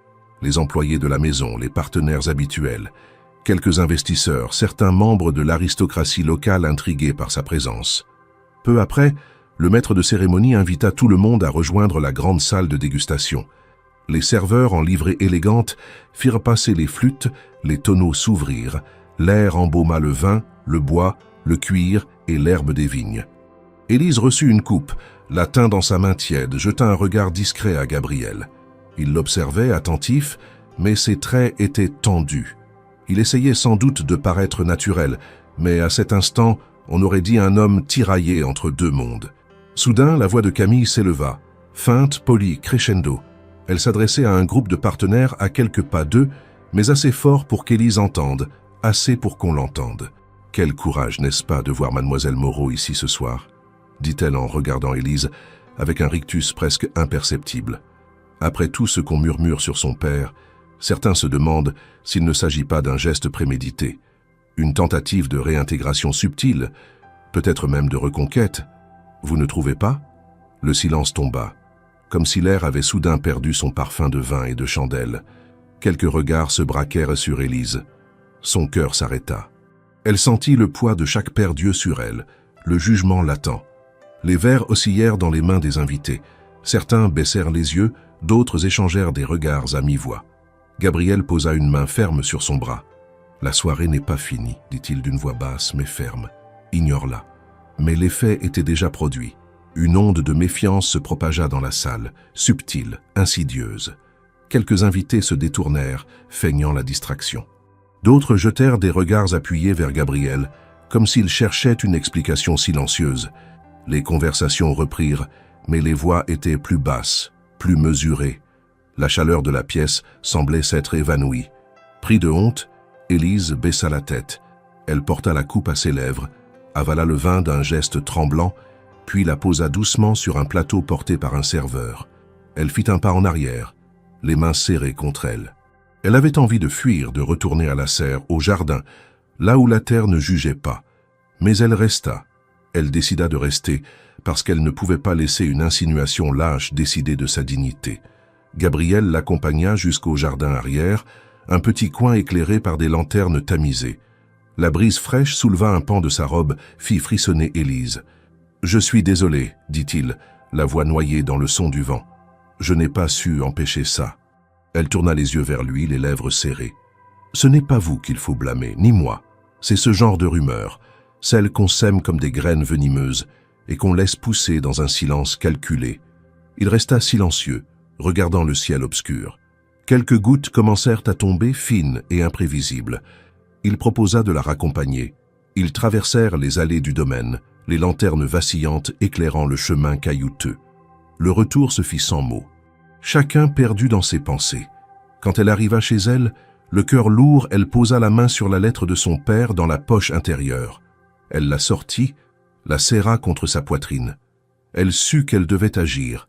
Les employés de la maison, les partenaires habituels, quelques investisseurs, certains membres de l'aristocratie locale intrigués par sa présence. Peu après, le maître de cérémonie invita tout le monde à rejoindre la grande salle de dégustation. Les serveurs en livrée élégante firent passer les flûtes, les tonneaux s'ouvrirent, l'air embauma le vin, le bois, le cuir et l'herbe des vignes. Élise reçut une coupe, la tint dans sa main tiède, jeta un regard discret à Gabriel. Il l'observait, attentif, mais ses traits étaient tendus. Il essayait sans doute de paraître naturel, mais à cet instant, on aurait dit un homme tiraillé entre deux mondes. Soudain, la voix de Camille s'éleva, feinte, polie, crescendo. Elle s'adressait à un groupe de partenaires à quelques pas d'eux, mais assez fort pour qu'Élise entende, assez pour qu'on l'entende. « Quel courage, n'est-ce pas, de voir mademoiselle Moreau ici ce soir ?» dit-elle en regardant Élise, avec un rictus presque imperceptible. Après tout ce qu'on murmure sur son père, certains se demandent s'il ne s'agit pas d'un geste prémédité, une tentative de réintégration subtile, peut-être même de reconquête. Vous ne trouvez pas? Le silence tomba, comme si l'air avait soudain perdu son parfum de vin et de chandelle. Quelques regards se braquèrent sur Élise. Son cœur s'arrêta. Elle sentit le poids de chaque paire d'yeux sur elle, le jugement latent. Les verres oscillèrent dans les mains des invités. Certains baissèrent les yeux, d'autres échangèrent des regards à mi-voix. Gabriel posa une main ferme sur son bras. « La soirée n'est pas finie, dit-il d'une voix basse mais ferme. Ignore-la. » Mais l'effet était déjà produit. Une onde de méfiance se propagea dans la salle, subtile, insidieuse. Quelques invités se détournèrent, feignant la distraction. D'autres jetèrent des regards appuyés vers Gabriel, comme s'ils cherchaient une explication silencieuse. Les conversations reprirent, mais les voix étaient plus basses, plus mesurées. La chaleur de la pièce semblait s'être évanouie. Pris de honte, Élise baissa la tête. Elle porta la coupe à ses lèvres, avala le vin d'un geste tremblant, puis la posa doucement sur un plateau porté par un serveur. Elle fit un pas en arrière, les mains serrées contre elle. Elle avait envie de fuir, de retourner à la serre, au jardin, là où la terre ne jugeait pas. Mais elle resta. Elle décida de rester, parce qu'elle ne pouvait pas laisser une insinuation lâche décider de sa dignité. Gabriel l'accompagna jusqu'au jardin arrière, un petit coin éclairé par des lanternes tamisées. La brise fraîche souleva un pan de sa robe, fit frissonner Élise. « Je suis désolé, dit-il, la voix noyée dans le son du vent. Je n'ai pas su empêcher ça. » Elle tourna les yeux vers lui, les lèvres serrées. « Ce n'est pas vous qu'il faut blâmer, ni moi. C'est ce genre de rumeurs, celles qu'on sème comme des graines venimeuses et qu'on laisse pousser dans un silence calculé. » Il resta silencieux, regardant le ciel obscur. Quelques gouttes commencèrent à tomber, fines et imprévisibles. Il proposa de la raccompagner. Ils traversèrent les allées du domaine, les lanternes vacillantes éclairant le chemin caillouteux. Le retour se fit sans mots. Chacun perdu dans ses pensées. Quand elle arriva chez elle, le cœur lourd, elle posa la main sur la lettre de son père dans la poche intérieure. Elle la sortit, la serra contre sa poitrine. Elle sut qu'elle devait agir,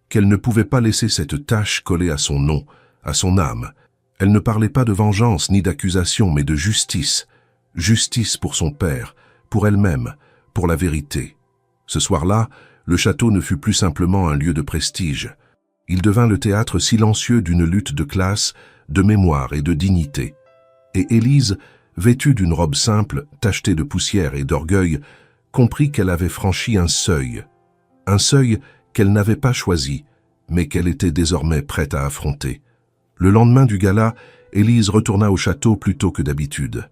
qu'elle ne pouvait pas laisser cette tache coller à son nom, à son âme. Elle ne parlait pas de vengeance ni d'accusation, mais de justice. Justice pour son père, pour elle-même, pour la vérité. Ce soir-là, le château ne fut plus simplement un lieu de prestige. Il devint le théâtre silencieux d'une lutte de classe, de mémoire et de dignité. Et Élise, vêtue d'une robe simple, tachetée de poussière et d'orgueil, comprit qu'elle avait franchi un seuil qu'elle n'avait pas choisi, mais qu'elle était désormais prête à affronter. Le lendemain du gala, Élise retourna au château plus tôt que d'habitude.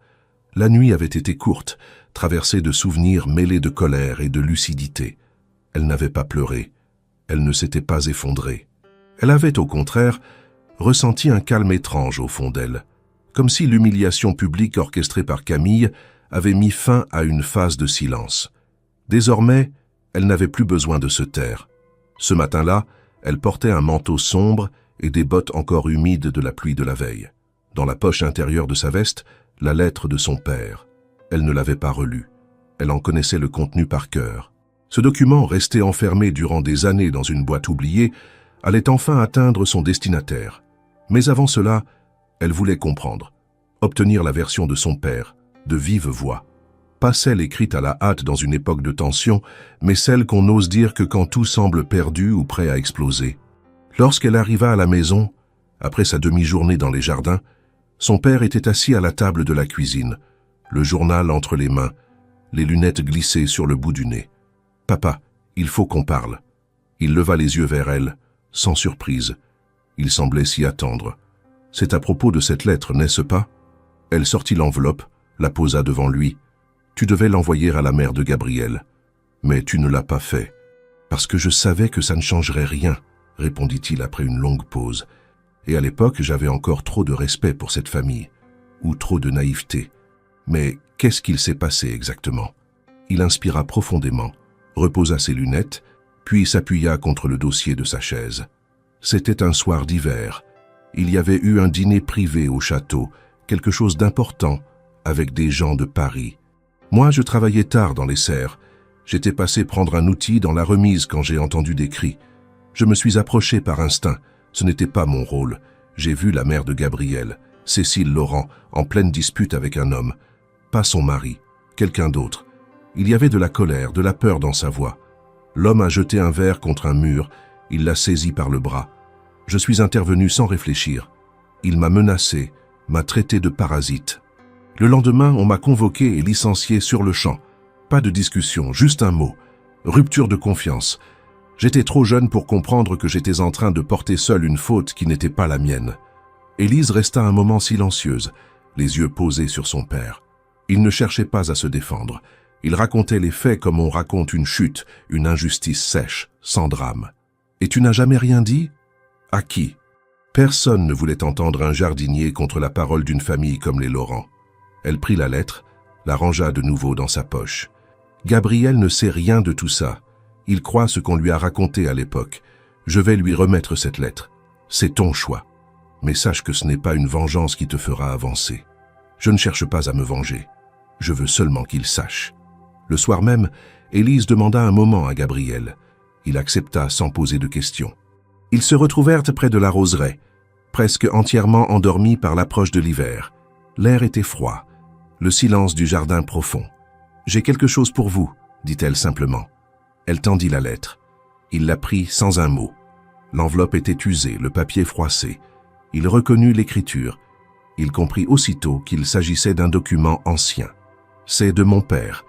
La nuit avait été courte, traversée de souvenirs mêlés de colère et de lucidité. Elle n'avait pas pleuré, elle ne s'était pas effondrée. Elle avait, au contraire, ressenti un calme étrange au fond d'elle, comme si l'humiliation publique orchestrée par Camille avait mis fin à une phase de silence. Désormais, elle n'avait plus besoin de se taire. Ce matin-là, elle portait un manteau sombre et des bottes encore humides de la pluie de la veille. Dans la poche intérieure de sa veste, la lettre de son père. Elle ne l'avait pas relue. Elle en connaissait le contenu par cœur. Ce document, resté enfermé durant des années dans une boîte oubliée, allait enfin atteindre son destinataire. Mais avant cela, elle voulait comprendre, obtenir la version de son père, de vive voix. Pas celle écrite à la hâte dans une époque de tension, mais celle qu'on n'ose dire que quand tout semble perdu ou prêt à exploser. Lorsqu'elle arriva à la maison, après sa demi-journée dans les jardins, son père était assis à la table de la cuisine, le journal entre les mains, les lunettes glissées sur le bout du nez. « Papa, il faut qu'on parle. » Il leva les yeux vers elle, sans surprise. Il semblait s'y attendre. « C'est à propos de cette lettre, n'est-ce pas ?» Elle sortit l'enveloppe, la posa devant lui. « Tu devais l'envoyer à la mère de Gabriel. » Mais tu ne l'as pas fait. Parce que je savais que ça ne changerait rien, répondit-il après une longue pause. Et à l'époque, j'avais encore trop de respect pour cette famille, ou trop de naïveté. Mais qu'est-ce qu'il s'est passé exactement? Il inspira profondément, reposa ses lunettes, puis s'appuya contre le dossier de sa chaise. C'était un soir d'hiver. Il y avait eu un dîner privé au château, quelque chose d'important, avec des gens de Paris. Moi, je travaillais tard dans les serres. J'étais passé prendre un outil dans la remise quand j'ai entendu des cris. Je me suis approché par instinct. Ce n'était pas mon rôle. J'ai vu la mère de Gabriel, Cécile Laurent, en pleine dispute avec un homme. Pas son mari, quelqu'un d'autre. Il y avait de la colère, de la peur dans sa voix. L'homme a jeté un verre contre un mur. Il l'a saisi par le bras. Je suis intervenu sans réfléchir. Il m'a menacé, m'a traité de parasite. Le lendemain, on m'a convoqué et licencié sur le champ. Pas de discussion, juste un mot. Rupture de confiance. J'étais trop jeune pour comprendre que j'étais en train de porter seul une faute qui n'était pas la mienne. Élise resta un moment silencieuse, les yeux posés sur son père. Il ne cherchait pas à se défendre. Il racontait les faits comme on raconte une chute, une injustice sèche, sans drame. « Et tu n'as jamais rien dit ?»« À qui ?» Personne ne voulait entendre un jardinier contre la parole d'une famille comme les Laurent. Elle prit la lettre, la rangea de nouveau dans sa poche. Gabriel ne sait rien de tout ça. Il croit ce qu'on lui a raconté à l'époque. Je vais lui remettre cette lettre. C'est ton choix. Mais sache que ce n'est pas une vengeance qui te fera avancer. Je ne cherche pas à me venger. Je veux seulement qu'il sache. Le soir même, Élise demanda un moment à Gabriel. Il accepta sans poser de questions. Ils se retrouvèrent près de la roseraie, presque entièrement endormis par l'approche de l'hiver. L'air était froid, le silence du jardin profond. « J'ai quelque chose pour vous », dit-elle simplement. Elle tendit la lettre. Il la prit sans un mot. L'enveloppe était usée, le papier froissé. Il reconnut l'écriture. Il comprit aussitôt qu'il s'agissait d'un document ancien. « C'est de mon père.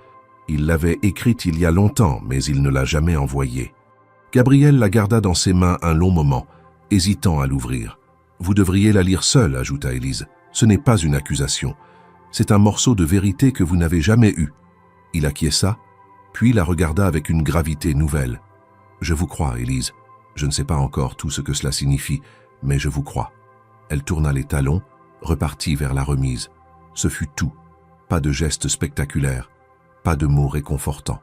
Il l'avait écrite il y a longtemps, mais il ne l'a jamais envoyée. » Gabriel la garda dans ses mains un long moment, hésitant à l'ouvrir. « Vous devriez la lire seule, » ajouta Élise. « Ce n'est pas une accusation. C'est un morceau de vérité que vous n'avez jamais eu. » Il acquiesça, puis la regarda avec une gravité nouvelle. « Je vous crois, Élise. Je ne sais pas encore tout ce que cela signifie, mais je vous crois. » Elle tourna les talons, repartit vers la remise. Ce fut tout. Pas de geste spectaculaire, pas de mots réconfortants.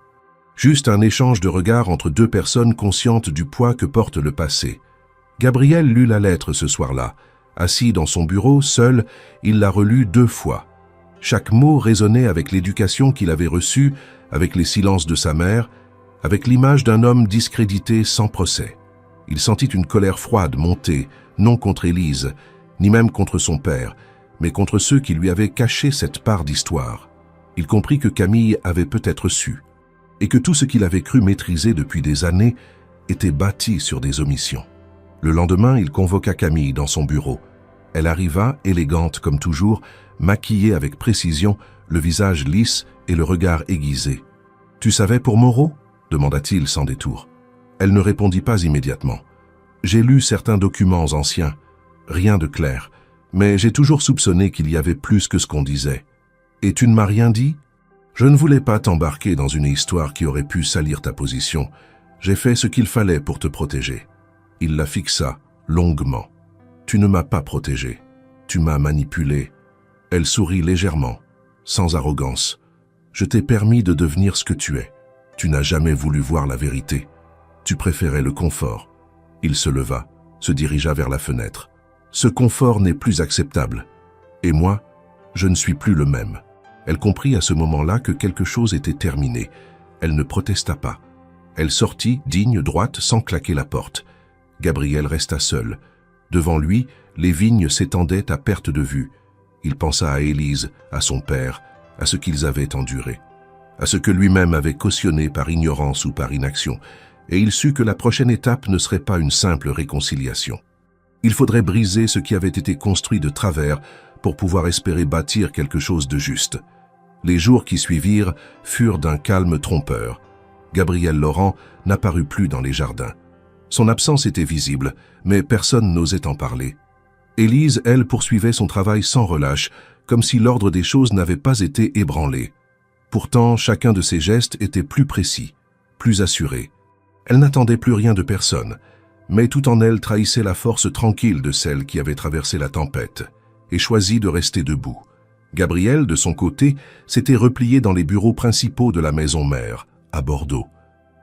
Juste un échange de regards entre deux personnes conscientes du poids que porte le passé. Gabriel lut la lettre ce soir-là. Assis dans son bureau, seul, il la relut 2 fois. Chaque mot résonnait avec l'éducation qu'il avait reçue, avec les silences de sa mère, avec l'image d'un homme discrédité sans procès. Il sentit une colère froide monter, non contre Élise, ni même contre son père, mais contre ceux qui lui avaient caché cette part d'histoire. Il comprit que Camille avait peut-être su, et que tout ce qu'il avait cru maîtriser depuis des années était bâti sur des omissions. Le lendemain, il convoqua Camille dans son bureau. Elle arriva, élégante comme toujours, maquillée avec précision, le visage lisse et le regard aiguisé. « Tu savais pour Moreau ?» demanda-t-il sans détour. Elle ne répondit pas immédiatement. « J'ai lu certains documents anciens. Rien de clair, mais j'ai toujours soupçonné qu'il y avait plus que ce qu'on disait. Et tu ne m'as rien dit ? Je ne voulais pas t'embarquer dans une histoire qui aurait pu salir ta position. J'ai fait ce qu'il fallait pour te protéger. » Il la fixa, longuement. « Tu ne m'as pas protégé. Tu m'as manipulé. » Elle sourit légèrement, sans arrogance. « Je t'ai permis de devenir ce que tu es. Tu n'as jamais voulu voir la vérité. Tu préférais le confort. » Il se leva, se dirigea vers la fenêtre. « Ce confort n'est plus acceptable. Et moi, je ne suis plus le même. » Elle comprit à ce moment-là que quelque chose était terminé. Elle ne protesta pas. Elle sortit, digne, droite, sans claquer la porte. Gabriel resta seul. Devant lui, les vignes s'étendaient à perte de vue. Il pensa à Élise, à son père, à ce qu'ils avaient enduré, à ce que lui-même avait cautionné par ignorance ou par inaction, et il sut que la prochaine étape ne serait pas une simple réconciliation. Il faudrait briser ce qui avait été construit de travers pour pouvoir espérer bâtir quelque chose de juste. Les jours qui suivirent furent d'un calme trompeur. Gabriel Laurent n'apparut plus dans les jardins. Son absence était visible, mais personne n'osait en parler. Élise, elle, poursuivait son travail sans relâche, comme si l'ordre des choses n'avait pas été ébranlé. Pourtant, chacun de ses gestes était plus précis. plus assurée. Elle n'attendait plus rien de personne, mais tout en elle trahissait la force tranquille de celle qui avait traversé la tempête et choisi de rester debout. Gabriel, de son côté, s'était replié dans les bureaux principaux de la maison mère, à Bordeaux.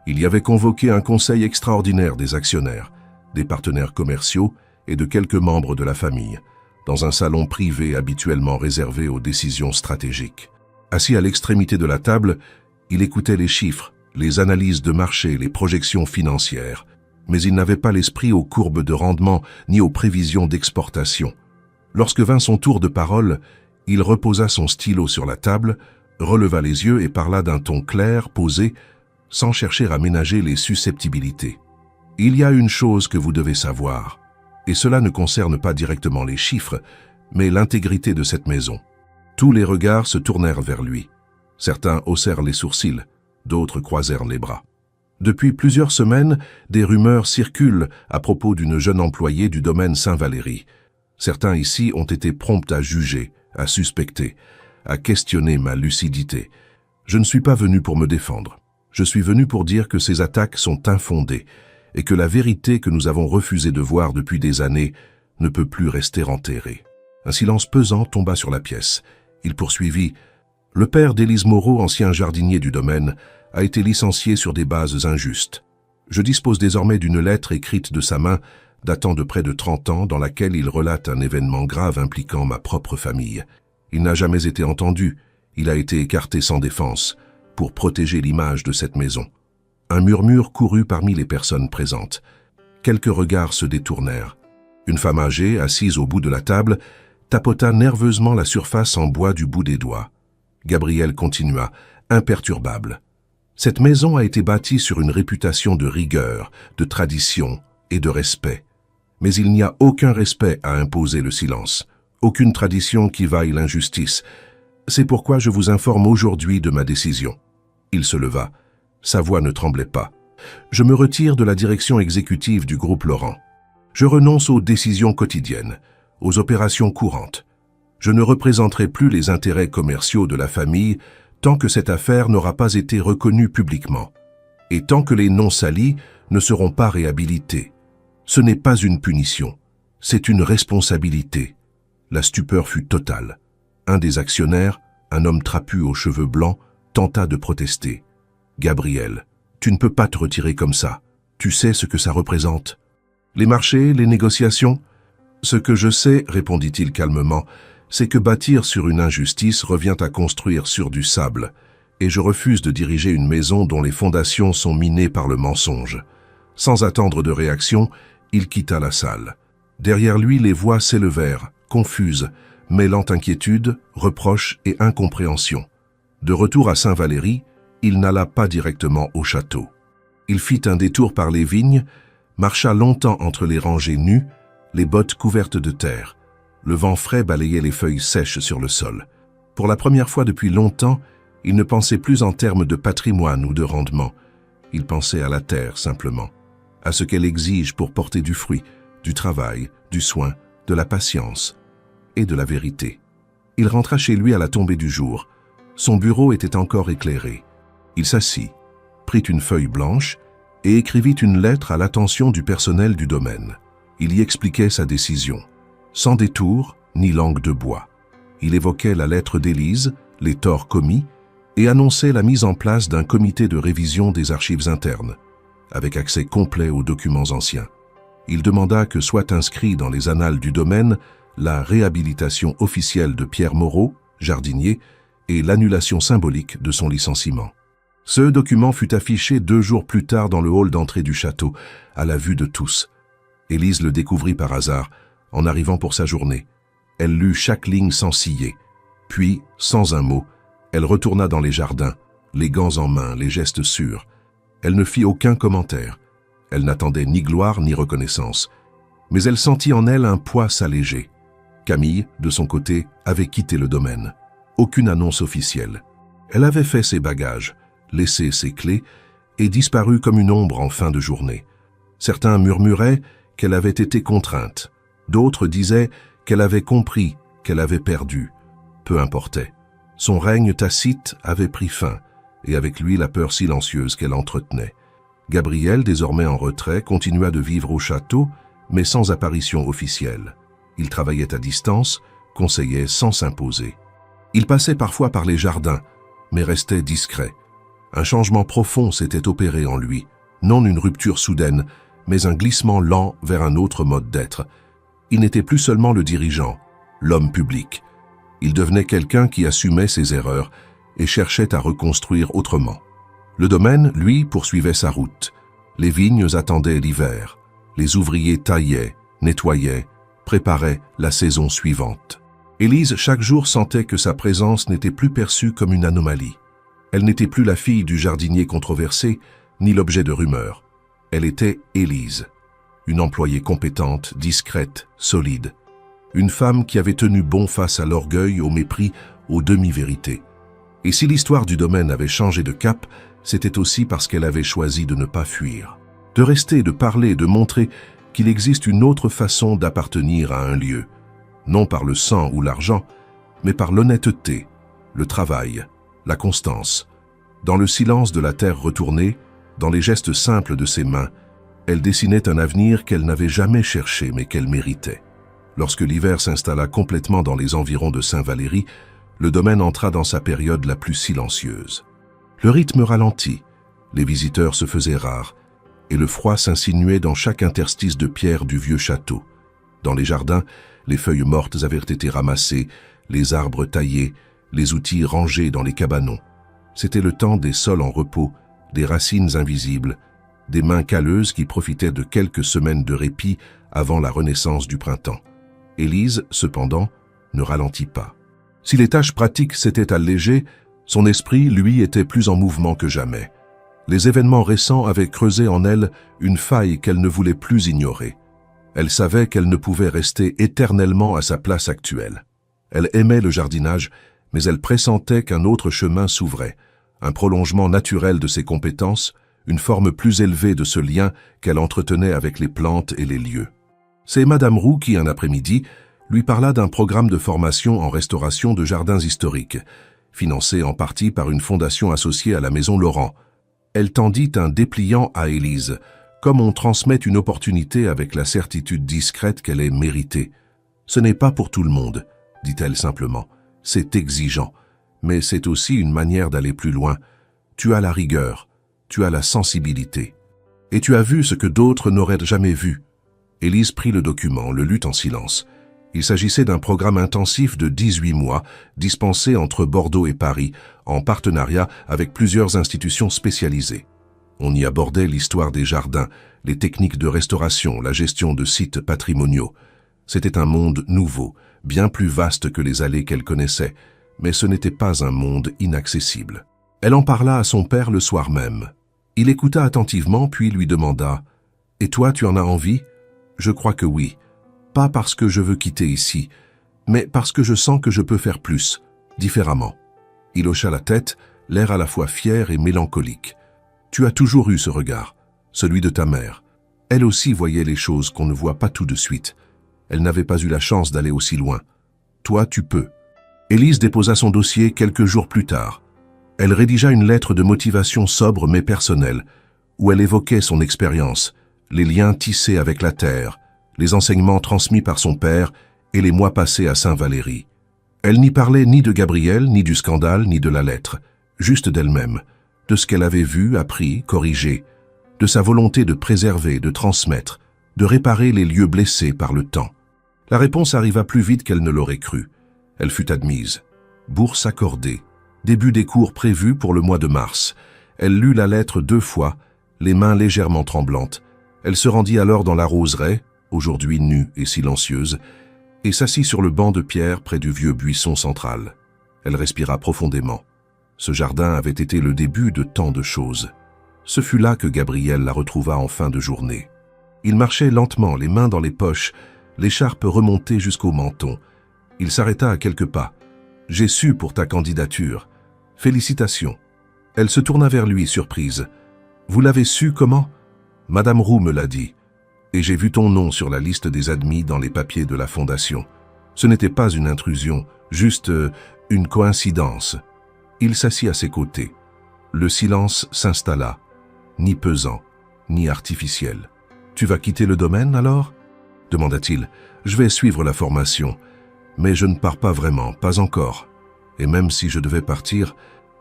Il y avait convoqué un conseil extraordinaire des actionnaires, des partenaires commerciaux et de quelques membres de la famille, dans un salon privé habituellement réservé aux décisions stratégiques. Assis à l'extrémité de la table, il écoutait les chiffres, les analyses de marché, les projections financières, mais il n'avait pas l'esprit aux courbes de rendement ni aux prévisions d'exportation. Lorsque vint son tour de parole, il reposa son stylo sur la table, releva les yeux et parla d'un ton clair, posé, sans chercher à ménager les susceptibilités. « Il y a une chose que vous devez savoir, et cela ne concerne pas directement les chiffres, mais l'intégrité de cette maison. » Tous les regards se tournèrent vers lui. Certains haussèrent les sourcils, d'autres croisèrent les bras. Depuis plusieurs semaines, des rumeurs circulent à propos d'une jeune employée du domaine Saint-Valery. Certains ici ont été prompts à juger, à suspecter, à questionner ma lucidité. Je ne suis pas venu pour me défendre. Je suis venu pour dire que ces attaques sont infondées et que la vérité que nous avons refusé de voir depuis des années ne peut plus rester enterrée. Un silence pesant tomba sur la pièce. Il poursuivit. Le père d'Élise Moreau, ancien jardinier du domaine, a été licencié sur des bases injustes. Je dispose désormais d'une lettre écrite de sa main, datant de près de 30 ans, dans laquelle il relate un événement grave impliquant ma propre famille. Il n'a jamais été entendu, il a été écarté sans défense, pour protéger l'image de cette maison. Un murmure courut parmi les personnes présentes. Quelques regards se détournèrent. Une femme âgée, assise au bout de la table, tapota nerveusement la surface en bois du bout des doigts. Gabriel continua, imperturbable. Cette maison a été bâtie sur une réputation de rigueur, de tradition et de respect. Mais il n'y a aucun respect à imposer le silence, aucune tradition qui vaille l'injustice. C'est pourquoi je vous informe aujourd'hui de ma décision. Il se leva. Sa voix ne tremblait pas. Je me retire de la direction exécutive du groupe Laurent. Je renonce aux décisions quotidiennes, aux opérations courantes. Je ne représenterai plus les intérêts commerciaux de la famille tant que cette affaire n'aura pas été reconnue publiquement, et tant que les noms salis ne seront pas réhabilités. Ce n'est pas une punition, c'est une responsabilité. La stupeur fut totale. Un des actionnaires, un homme trapu aux cheveux blancs, tenta de protester. « Gabriel, tu ne peux pas te retirer comme ça. Tu sais ce que ça représente. » « Les marchés, les négociations ? Ce que je sais, répondit-il calmement, c'est que bâtir sur une injustice revient à construire sur du sable, et je refuse de diriger une maison dont les fondations sont minées par le mensonge. » Sans attendre de réaction, il quitta la salle. Derrière lui, les voix s'élevèrent, confuses, mêlant inquiétude, reproche et incompréhension. De retour à Saint-Valery, il n'alla pas directement au château. Il fit un détour par les vignes, marcha longtemps entre les rangées nues, les bottes couvertes de terre. Le vent frais balayait les feuilles sèches sur le sol. Pour la première fois depuis longtemps, il ne pensait plus en termes de patrimoine ou de rendement. Il pensait à la terre simplement, à ce qu'elle exige pour porter du fruit, du travail, du soin, de la patience et de la vérité. Il rentra chez lui à la tombée du jour. Son bureau était encore éclairé. Il s'assit, prit une feuille blanche et écrivit une lettre à l'attention du personnel du domaine. Il y expliquait sa décision, sans détour ni langue de bois. Il évoquait la lettre d'Élise, les torts commis, et annonçait la mise en place d'un comité de révision des archives internes, avec accès complet aux documents anciens. Il demanda que soit inscrit dans les annales du domaine la réhabilitation officielle de Pierre Moreau, jardinier, et l'annulation symbolique de son licenciement. Ce document fut affiché 2 jours plus tard dans le hall d'entrée du château, à la vue de tous. Élise le découvrit par hasard, en arrivant pour sa journée. Elle lut chaque ligne sans ciller. Puis, sans un mot, elle retourna dans les jardins, les gants en main, les gestes sûrs. Elle ne fit aucun commentaire. Elle n'attendait ni gloire ni reconnaissance. Mais elle sentit en elle un poids s'alléger. Camille, de son côté, avait quitté le domaine. Aucune annonce officielle. Elle avait fait ses bagages, laissé ses clés et disparu comme une ombre en fin de journée. Certains murmuraient qu'elle avait été contrainte. D'autres disaient qu'elle avait compris, qu'elle avait perdu. Peu importait. Son règne tacite avait pris fin et avec lui la peur silencieuse qu'elle entretenait. Gabriel, désormais en retrait, continua de vivre au château, mais sans apparition officielle. Il travaillait à distance, conseillait sans s'imposer. Il passait parfois par les jardins, mais restait discret. Un changement profond s'était opéré en lui, non une rupture soudaine, mais un glissement lent vers un autre mode d'être. Il n'était plus seulement le dirigeant, l'homme public. Il devenait quelqu'un qui assumait ses erreurs et cherchait à reconstruire autrement. Le domaine, lui, poursuivait sa route. Les vignes attendaient l'hiver. Les ouvriers taillaient, nettoyaient, préparaient la saison suivante. Élise, chaque jour, sentait que sa présence n'était plus perçue comme une anomalie. Elle n'était plus la fille du jardinier controversé, ni l'objet de rumeurs. Elle était Élise, une employée compétente, discrète, solide. Une femme qui avait tenu bon face à l'orgueil, au mépris, aux demi-vérités. Et si l'histoire du domaine avait changé de cap, c'était aussi parce qu'elle avait choisi de ne pas fuir. De rester, de parler, de montrer qu'il existe une autre façon d'appartenir à un lieu. Non par le sang ou l'argent, mais par l'honnêteté, le travail, la constance. Dans le silence de la terre retournée, dans les gestes simples de ses mains, elle dessinait un avenir qu'elle n'avait jamais cherché mais qu'elle méritait. Lorsque l'hiver s'installa complètement dans les environs de Saint-Valery, le domaine entra dans sa période la plus silencieuse. Le rythme ralentit, les visiteurs se faisaient rares, et le froid s'insinuait dans chaque interstice de pierre du vieux château. Dans les jardins, les feuilles mortes avaient été ramassées, les arbres taillés, les outils rangés dans les cabanons. C'était le temps des sols en repos, des racines invisibles, des mains calleuses qui profitaient de quelques semaines de répit avant la renaissance du printemps. Élise, cependant, ne ralentit pas. Si les tâches pratiques s'étaient allégées, son esprit, lui, était plus en mouvement que jamais. Les événements récents avaient creusé en elle une faille qu'elle ne voulait plus ignorer. Elle savait qu'elle ne pouvait rester éternellement à sa place actuelle. Elle aimait le jardinage, mais elle pressentait qu'un autre chemin s'ouvrait, un prolongement naturel de ses compétences, une forme plus élevée de ce lien qu'elle entretenait avec les plantes et les lieux. C'est Madame Roux qui, un après-midi, lui parla d'un programme de formation en restauration de jardins historiques, financé en partie par une fondation associée à la Maison Laurent. Elle tendit un dépliant à Élise, comme on transmet une opportunité avec la certitude discrète qu'elle est méritée. « Ce n'est pas pour tout le monde », dit-elle simplement. « C'est exigeant, mais c'est aussi une manière d'aller plus loin. Tu as la rigueur, tu as la sensibilité. Et tu as vu ce que d'autres n'auraient jamais vu. » Élise prit le document, le lut en silence. Il s'agissait d'un programme intensif de 18 mois, dispensé entre Bordeaux et Paris, en partenariat avec plusieurs institutions spécialisées. On y abordait l'histoire des jardins, les techniques de restauration, la gestion de sites patrimoniaux. C'était un monde nouveau, bien plus vaste que les allées qu'elle connaissait, mais ce n'était pas un monde inaccessible. Elle en parla à son père le soir même. Il écouta attentivement, puis lui demanda « Et toi, tu en as envie ?»« Je crois que oui. Pas parce que je veux quitter ici, mais parce que je sens que je peux faire plus, différemment. » Il hocha la tête, l'air à la fois fier et mélancolique. « Tu as toujours eu ce regard, celui de ta mère. Elle aussi voyait les choses qu'on ne voit pas tout de suite. Elle n'avait pas eu la chance d'aller aussi loin. Toi, tu peux. » Élise déposa son dossier quelques jours plus tard. Elle rédigea une lettre de motivation sobre mais personnelle, où elle évoquait son expérience, les liens tissés avec la terre, les enseignements transmis par son père et les mois passés à Saint-Valery. Elle n'y parlait ni de Gabriel, ni du scandale, ni de la lettre, juste d'elle-même, de ce qu'elle avait vu, appris, corrigé, de sa volonté de préserver, de transmettre, de réparer les lieux blessés par le temps. La réponse arriva plus vite qu'elle ne l'aurait cru. Elle fut admise. Bourse accordée. Début des cours prévus pour le mois de mars. Elle lut la lettre 2 fois, les mains légèrement tremblantes. Elle se rendit alors dans la roseraie, aujourd'hui nue et silencieuse, et s'assit sur le banc de pierre près du vieux buisson central. Elle respira profondément. Ce jardin avait été le début de tant de choses. Ce fut là que Gabriel la retrouva en fin de journée. Il marchait lentement, les mains dans les poches, l'écharpe remontée jusqu'au menton. Il s'arrêta à quelques pas. « J'ai su pour ta candidature. Félicitations. » Elle se tourna vers lui, surprise. « Vous l'avez su comment ?»« Madame Roux me l'a dit. Et j'ai vu ton nom sur la liste des admis dans les papiers de la fondation. Ce n'était pas une intrusion, juste une coïncidence. » Il s'assit à ses côtés. « Le silence s'installa, ni pesant, ni artificiel. « Tu vas quitter le domaine, alors ?» demanda-t-il. « Je vais suivre la formation, mais je ne pars pas vraiment, pas encore. Et même si je devais partir,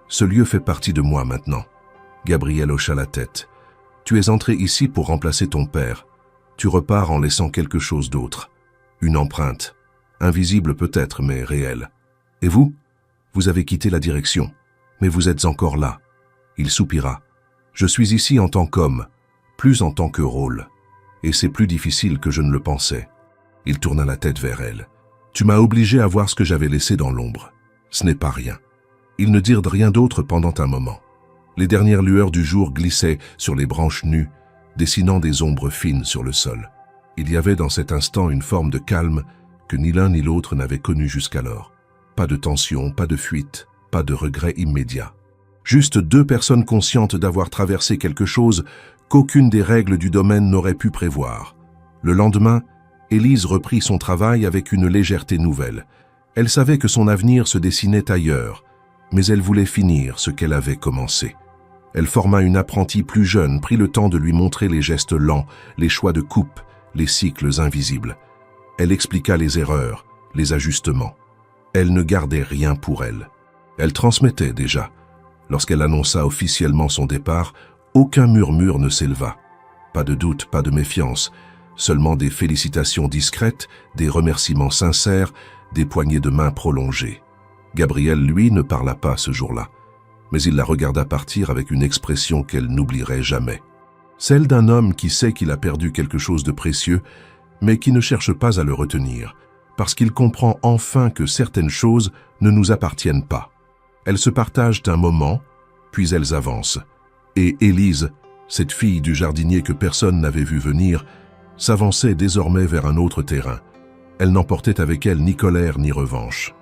ce lieu fait partie de moi maintenant. » Gabriel hocha la tête. « Tu es entré ici pour remplacer ton père. Tu repars en laissant quelque chose d'autre. Une empreinte. Invisible peut-être, mais réelle. Et vous? Vous avez quitté la direction, mais vous êtes encore là. » Il soupira. « Je suis ici en tant qu'homme, plus en tant que rôle. Et c'est plus difficile que je ne le pensais. » Il tourna la tête vers elle. « Tu m'as obligé à voir ce que j'avais laissé dans l'ombre. Ce n'est pas rien. » Ils ne dirent rien d'autre pendant un moment. Les dernières lueurs du jour glissaient sur les branches nues, dessinant des ombres fines sur le sol. Il y avait dans cet instant une forme de calme que ni l'un ni l'autre n'avaient connue jusqu'alors. Pas de tension, pas de fuite, pas de regret immédiat. Juste deux personnes conscientes d'avoir traversé quelque chose qu'aucune des règles du domaine n'aurait pu prévoir. Le lendemain, Élise reprit son travail avec une légèreté nouvelle. Elle savait que son avenir se dessinait ailleurs, mais elle voulait finir ce qu'elle avait commencé. Elle forma une apprentie plus jeune, prit le temps de lui montrer les gestes lents, les choix de coupe, les cycles invisibles. Elle expliqua les erreurs, les ajustements. Elle ne gardait rien pour elle. Elle transmettait déjà. Lorsqu'elle annonça officiellement son départ, aucun murmure ne s'éleva. Pas de doute, pas de méfiance, seulement des félicitations discrètes, des remerciements sincères, des poignées de main prolongées. Gabriel, lui, ne parla pas ce jour-là, mais il la regarda partir avec une expression qu'elle n'oublierait jamais. Celle d'un homme qui sait qu'il a perdu quelque chose de précieux, mais qui ne cherche pas à le retenir, parce qu'il comprend enfin que certaines choses ne nous appartiennent pas. Elles se partagent un moment, puis elles avancent. Et Élise, cette fille du jardinier que personne n'avait vu venir, s'avançait désormais vers un autre terrain. Elle n'emportait avec elle ni colère ni revanche.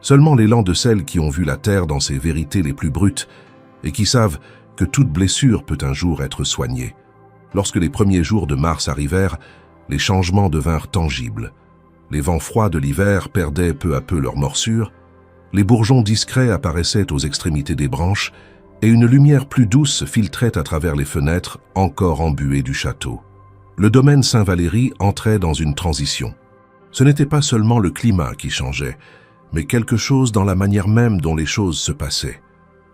Seulement l'élan de celles qui ont vu la terre dans ses vérités les plus brutes et qui savent que toute blessure peut un jour être soignée. Lorsque les premiers jours de mars arrivèrent, les changements devinrent tangibles. Les vents froids de l'hiver perdaient peu à peu leur morsure, les bourgeons discrets apparaissaient aux extrémités des branches et une lumière plus douce filtrait à travers les fenêtres encore embuées du château. Le domaine Saint-Valery entrait dans une transition. Ce n'était pas seulement le climat qui changeait, mais quelque chose dans la manière même dont les choses se passaient.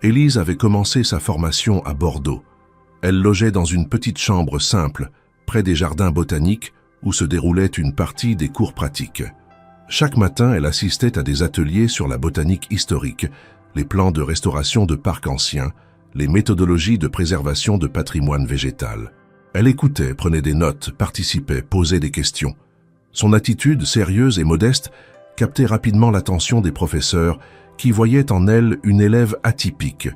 Élise avait commencé sa formation à Bordeaux. Elle logeait dans une petite chambre simple, près des jardins botaniques, où se déroulait une partie des cours pratiques. Chaque matin, elle assistait à des ateliers sur la botanique historique, les plans de restauration de parcs anciens, les méthodologies de préservation de patrimoine végétal. Elle écoutait, prenait des notes, participait, posait des questions. Son attitude, sérieuse et modeste, captait rapidement l'attention des professeurs qui voyaient en elle une élève atypique,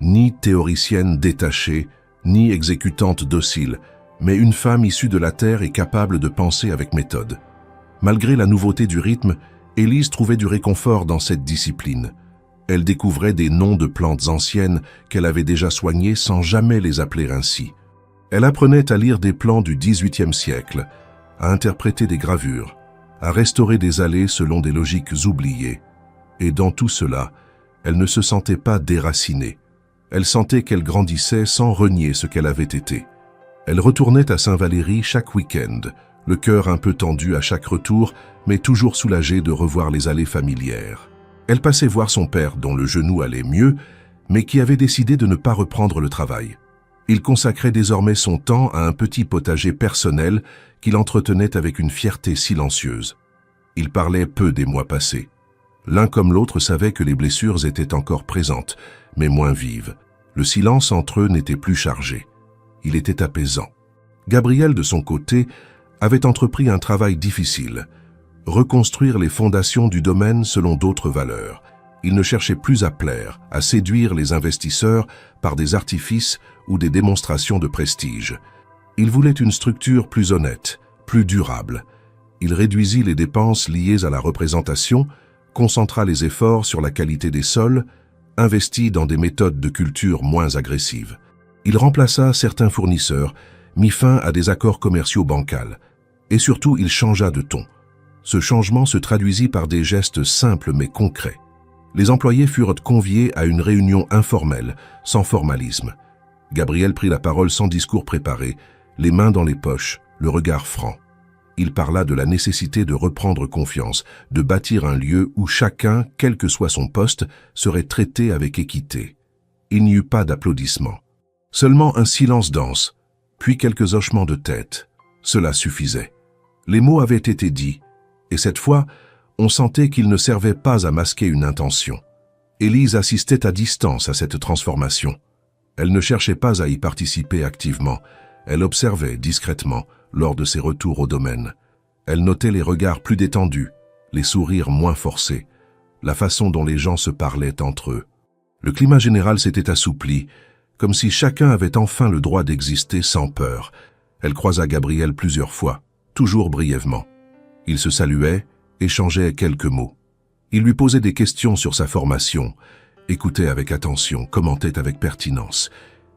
ni théoricienne détachée, ni exécutante docile, mais une femme issue de la terre et capable de penser avec méthode. Malgré la nouveauté du rythme, Élise trouvait du réconfort dans cette discipline. Elle découvrait des noms de plantes anciennes qu'elle avait déjà soignées sans jamais les appeler ainsi. Elle apprenait à lire des plans du XVIIIe siècle, à interpréter des gravures, à restaurer des allées selon des logiques oubliées. Et dans tout cela, elle ne se sentait pas déracinée. Elle sentait qu'elle grandissait sans renier ce qu'elle avait été. Elle retournait à Saint-Valery chaque week-end, le cœur un peu tendu à chaque retour, mais toujours soulagée de revoir les allées familières. Elle passait voir son père, dont le genou allait mieux, mais qui avait décidé de ne pas reprendre le travail. Il consacrait désormais son temps à un petit potager personnel qu'il entretenait avec une fierté silencieuse. Il parlait peu des mois passés. L'un comme l'autre savait que les blessures étaient encore présentes, mais moins vives. Le silence entre eux n'était plus chargé. Il était apaisant. Gabriel, de son côté, avait entrepris un travail difficile. Reconstruire les fondations du domaine selon d'autres valeurs. Il ne cherchait plus à plaire, à séduire les investisseurs par des artifices ou des démonstrations de prestige. Il voulait une structure plus honnête, plus durable. Il réduisit les dépenses liées à la représentation, concentra les efforts sur la qualité des sols, investit dans des méthodes de culture moins agressives. Il remplaça certains fournisseurs, mit fin à des accords commerciaux bancals. Et surtout, il changea de ton. Ce changement se traduisit par des gestes simples mais concrets. Les employés furent conviés à une réunion informelle, sans formalisme. Gabriel prit la parole sans discours préparé, les mains dans les poches, le regard franc. Il parla de la nécessité de reprendre confiance, de bâtir un lieu où chacun, quel que soit son poste, serait traité avec équité. Il n'y eut pas d'applaudissements. Seulement un silence dense, puis quelques hochements de tête. Cela suffisait. Les mots avaient été dits, et cette fois, on sentait qu'ils ne servaient pas à masquer une intention. Élise assistait à distance à cette transformation. Elle ne cherchait pas à y participer activement. Elle observait discrètement lors de ses retours au domaine. Elle notait les regards plus détendus, les sourires moins forcés, la façon dont les gens se parlaient entre eux. Le climat général s'était assoupli, comme si chacun avait enfin le droit d'exister sans peur. Elle croisa Gabriel plusieurs fois, toujours brièvement. Ils se saluaient, échangeaient quelques mots. Il lui posait des questions sur sa formation, écoutait avec attention, commentait avec pertinence.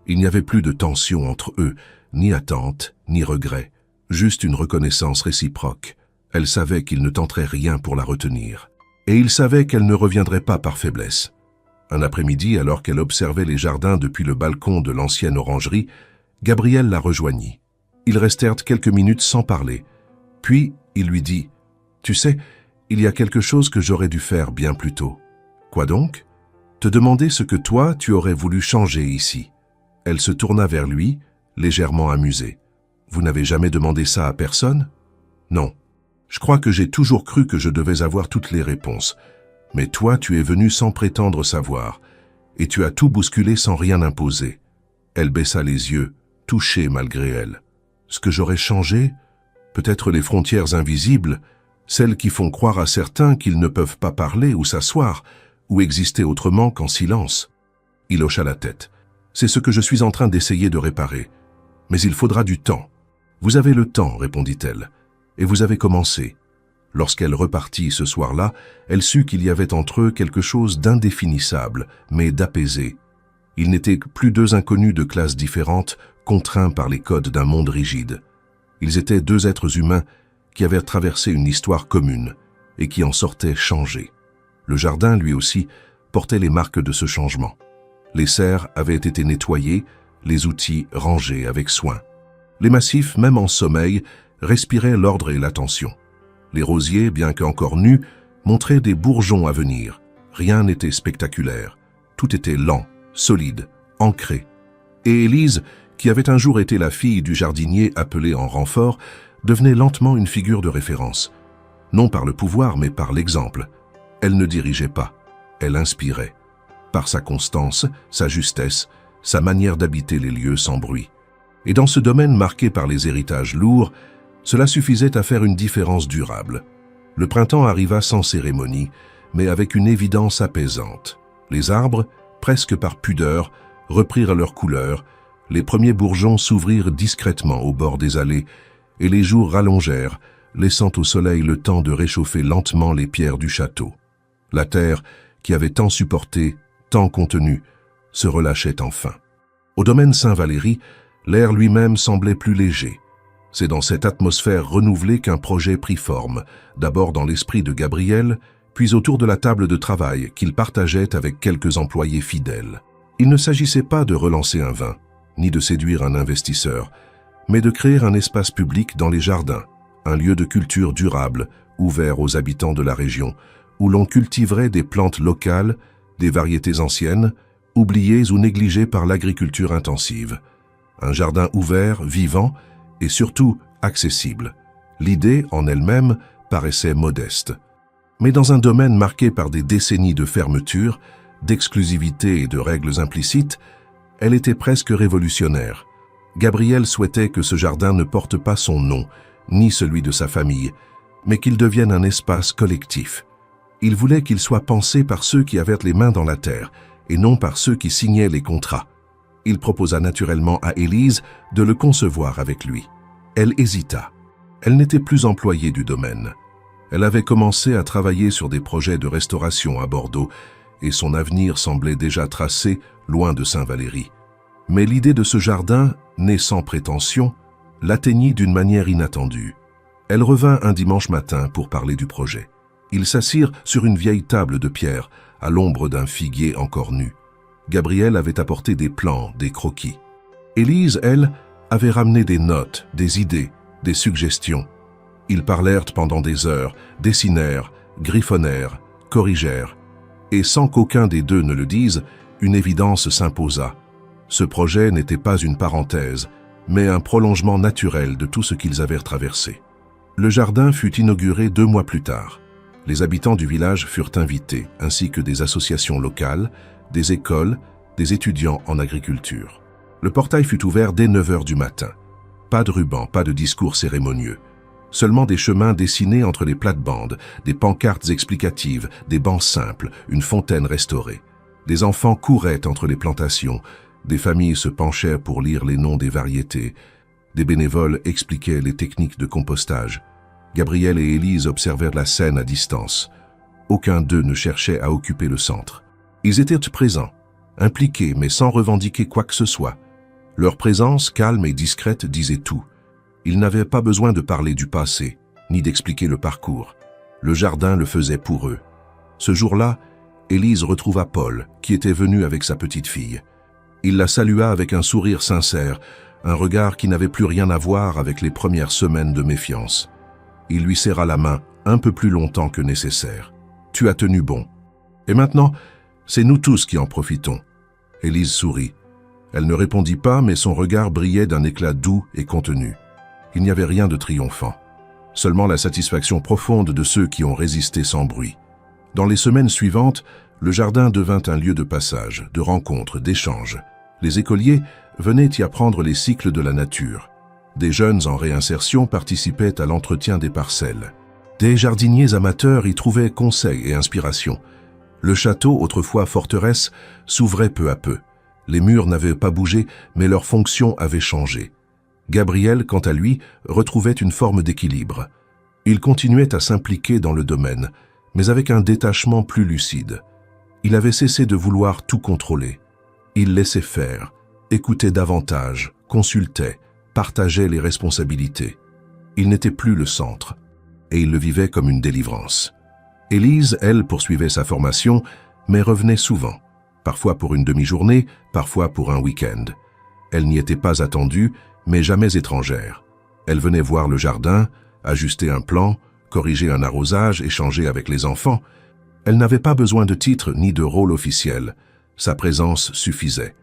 Il n'y avait plus de tension entre eux, ni attente, ni regret, juste une reconnaissance réciproque. Elle savait qu'il ne tenterait rien pour la retenir. Et il savait qu'elle ne reviendrait pas par faiblesse. Un après-midi, alors qu'elle observait les jardins depuis le balcon de l'ancienne orangerie, Gabriel la rejoignit. Ils restèrent quelques minutes sans parler. Puis, il lui dit « Tu sais, il y a quelque chose que j'aurais dû faire bien plus tôt. »« Quoi donc ?»« Te demander ce que toi, tu aurais voulu changer ici. » Elle se tourna vers lui, légèrement amusée. « Vous n'avez jamais demandé ça à personne ?»« Non. Je crois que j'ai toujours cru que je devais avoir toutes les réponses. Mais toi, tu es venu sans prétendre savoir, et tu as tout bousculé sans rien imposer. » Elle baissa les yeux, touchée malgré elle. « Ce que j'aurais changé ? Peut-être les frontières invisibles, celles qui font croire à certains qu'ils ne peuvent pas parler ou s'asseoir, ou exister autrement qu'en silence. » Il hocha la tête. « C'est ce que je suis en train d'essayer de réparer. Mais il faudra du temps. »« Vous avez le temps, répondit-elle, et vous avez commencé. » Lorsqu'elle repartit ce soir-là, elle sut qu'il y avait entre eux quelque chose d'indéfinissable, mais d'apaisé. Ils n'étaient plus deux inconnus de classes différentes, contraints par les codes d'un monde rigide. Ils étaient deux êtres humains qui avaient traversé une histoire commune et qui en sortaient changés. Le jardin, lui aussi, portait les marques de ce changement. Les serres avaient été nettoyées, les outils rangés avec soin. Les massifs, même en sommeil, respiraient l'ordre et l'attention. Les rosiers, bien qu'encore nus, montraient des bourgeons à venir. Rien n'était spectaculaire. Tout était lent, solide, ancré. Et Élise, qui avait un jour été la fille du jardinier appelé en renfort, devenait lentement une figure de référence. Non par le pouvoir, mais par l'exemple. Elle ne dirigeait pas, elle inspirait. Par sa constance, sa justesse, sa manière d'habiter les lieux sans bruit. Et dans ce domaine marqué par les héritages lourds, cela suffisait à faire une différence durable. Le printemps arriva sans cérémonie, mais avec une évidence apaisante. Les arbres, presque par pudeur, reprirent leur couleur, les premiers bourgeons s'ouvrirent discrètement au bord des allées, et les jours rallongèrent, laissant au soleil le temps de réchauffer lentement les pierres du château. La terre, qui avait tant supporté, tant contenu, se relâchait enfin. Au domaine Saint-Valery, l'air lui-même semblait plus léger. C'est dans cette atmosphère renouvelée qu'un projet prit forme, d'abord dans l'esprit de Gabriel, puis autour de la table de travail qu'il partageait avec quelques employés fidèles. Il ne s'agissait pas de relancer un vin, ni de séduire un investisseur, mais de créer un espace public dans les jardins, un lieu de culture durable, ouvert aux habitants de la région, où l'on cultiverait des plantes locales, des variétés anciennes, oubliées ou négligées par l'agriculture intensive. Un jardin ouvert, vivant, et surtout accessible. L'idée, en elle-même, paraissait modeste. Mais dans un domaine marqué par des décennies de fermeture, d'exclusivité et de règles implicites, elle était presque révolutionnaire. Gabriel souhaitait que ce jardin ne porte pas son nom, ni celui de sa famille, mais qu'il devienne un espace collectif. Il voulait qu'il soit pensé par ceux qui avaient les mains dans la terre, et non par ceux qui signaient les contrats. Il proposa naturellement à Élise de le concevoir avec lui. Elle hésita. Elle n'était plus employée du domaine. Elle avait commencé à travailler sur des projets de restauration à Bordeaux et son avenir semblait déjà tracé loin de Saint-Valery. Mais l'idée de ce jardin, né sans prétention, l'atteignit d'une manière inattendue. Elle revint un dimanche matin pour parler du projet. Ils s'assirent sur une vieille table de pierre, à l'ombre d'un figuier encore nu. Gabriel avait apporté des plans, des croquis. Élise, elle, avait ramené des notes, des idées, des suggestions. Ils parlèrent pendant des heures, dessinèrent, griffonnèrent, corrigèrent. Et sans qu'aucun des deux ne le dise, une évidence s'imposa. Ce projet n'était pas une parenthèse, mais un prolongement naturel de tout ce qu'ils avaient traversé. Le jardin fut inauguré 2 mois plus tard. Les habitants du village furent invités, ainsi que des associations locales, des écoles, des étudiants en agriculture. Le portail fut ouvert dès 9 heures du matin. Pas de ruban, pas de discours cérémonieux. Seulement des chemins dessinés entre les plates-bandes, des pancartes explicatives, des bancs simples, une fontaine restaurée. Des enfants couraient entre les plantations, des familles se penchaient pour lire les noms des variétés, des bénévoles expliquaient les techniques de compostage. Gabriel et Élise observèrent la scène à distance. Aucun d'eux ne cherchait à occuper le centre. Ils étaient présents, impliqués mais sans revendiquer quoi que ce soit. Leur présence, calme et discrète, disait tout. Ils n'avaient pas besoin de parler du passé, ni d'expliquer le parcours. Le jardin le faisait pour eux. Ce jour-là, Élise retrouva Paul, qui était venu avec sa petite fille. Il la salua avec un sourire sincère, un regard qui n'avait plus rien à voir avec les premières semaines de méfiance. Il lui serra la main un peu plus longtemps que nécessaire. « Tu as tenu bon. Et maintenant, c'est nous tous qui en profitons. » Élise sourit. Elle ne répondit pas, mais son regard brillait d'un éclat doux et contenu. Il n'y avait rien de triomphant. Seulement la satisfaction profonde de ceux qui ont résisté sans bruit. Dans les semaines suivantes, le jardin devint un lieu de passage, de rencontres, d'échanges. Les écoliers venaient y apprendre les cycles de la nature. Des jeunes en réinsertion participaient à l'entretien des parcelles. Des jardiniers amateurs y trouvaient conseils et inspiration. Le château, autrefois forteresse, s'ouvrait peu à peu. Les murs n'avaient pas bougé, mais leur fonction avait changé. Gabriel, quant à lui, retrouvait une forme d'équilibre. Il continuait à s'impliquer dans le domaine, mais avec un détachement plus lucide. Il avait cessé de vouloir tout contrôler. Il laissait faire, écoutait davantage, consultait, partageait les responsabilités. Il n'était plus le centre, et il le vivait comme une délivrance. Élise, elle, poursuivait sa formation, mais revenait souvent, parfois pour une demi-journée, parfois pour un week-end. Elle n'y était pas attendue, mais jamais étrangère. Elle venait voir le jardin, ajuster un plan, corriger un arrosage, échanger avec les enfants. Elle n'avait pas besoin de titre ni de rôle officiel. Sa présence suffisait.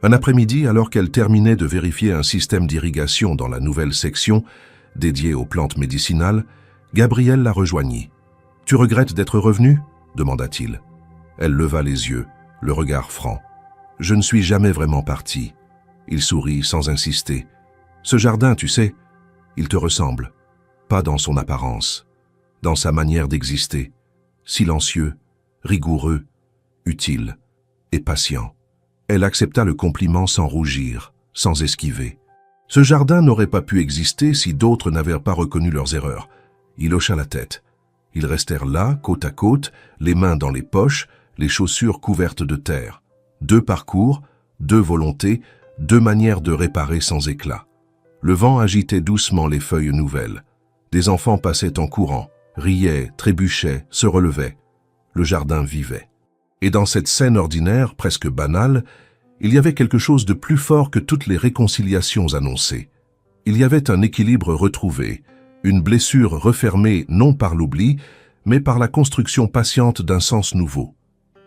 Un après-midi, alors qu'elle terminait de vérifier un système d'irrigation dans la nouvelle section, dédiée aux plantes médicinales, Gabriel la rejoignit. « Tu regrettes d'être revenue ?» demanda-t-il. Elle leva les yeux, le regard franc. « Je ne suis jamais vraiment partie. » Il sourit sans insister. « Ce jardin, tu sais, il te ressemble. Pas dans son apparence, dans sa manière d'exister. Silencieux, rigoureux, utile et patient. » Elle accepta le compliment sans rougir, sans esquiver. Ce jardin n'aurait pas pu exister si d'autres n'avaient pas reconnu leurs erreurs. Il hocha la tête. Ils restèrent là, côte à côte, les mains dans les poches, les chaussures couvertes de terre. 2 parcours, 2 volontés, 2 manières de réparer sans éclat. Le vent agitait doucement les feuilles nouvelles. Des enfants passaient en courant, riaient, trébuchaient, se relevaient. Le jardin vivait. Et dans cette scène ordinaire, presque banale, il y avait quelque chose de plus fort que toutes les réconciliations annoncées. Il y avait un équilibre retrouvé, une blessure refermée non par l'oubli, mais par la construction patiente d'un sens nouveau.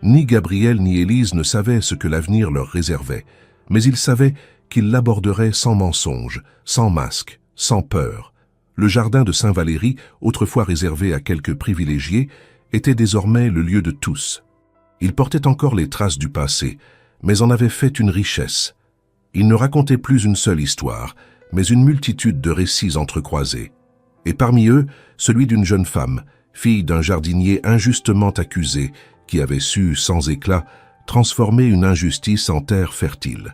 Ni Gabriel ni Élise ne savaient ce que l'avenir leur réservait, mais ils savaient qu'ils l'aborderaient sans mensonge, sans masque, sans peur. Le jardin de Saint-Valéry, autrefois réservé à quelques privilégiés, était désormais le lieu de tous. Il portait encore les traces du passé, mais en avait fait une richesse. Il ne racontait plus une seule histoire, mais une multitude de récits entrecroisés. Et parmi eux, celui d'une jeune femme, fille d'un jardinier injustement accusé, qui avait su, sans éclat, transformer une injustice en terre fertile.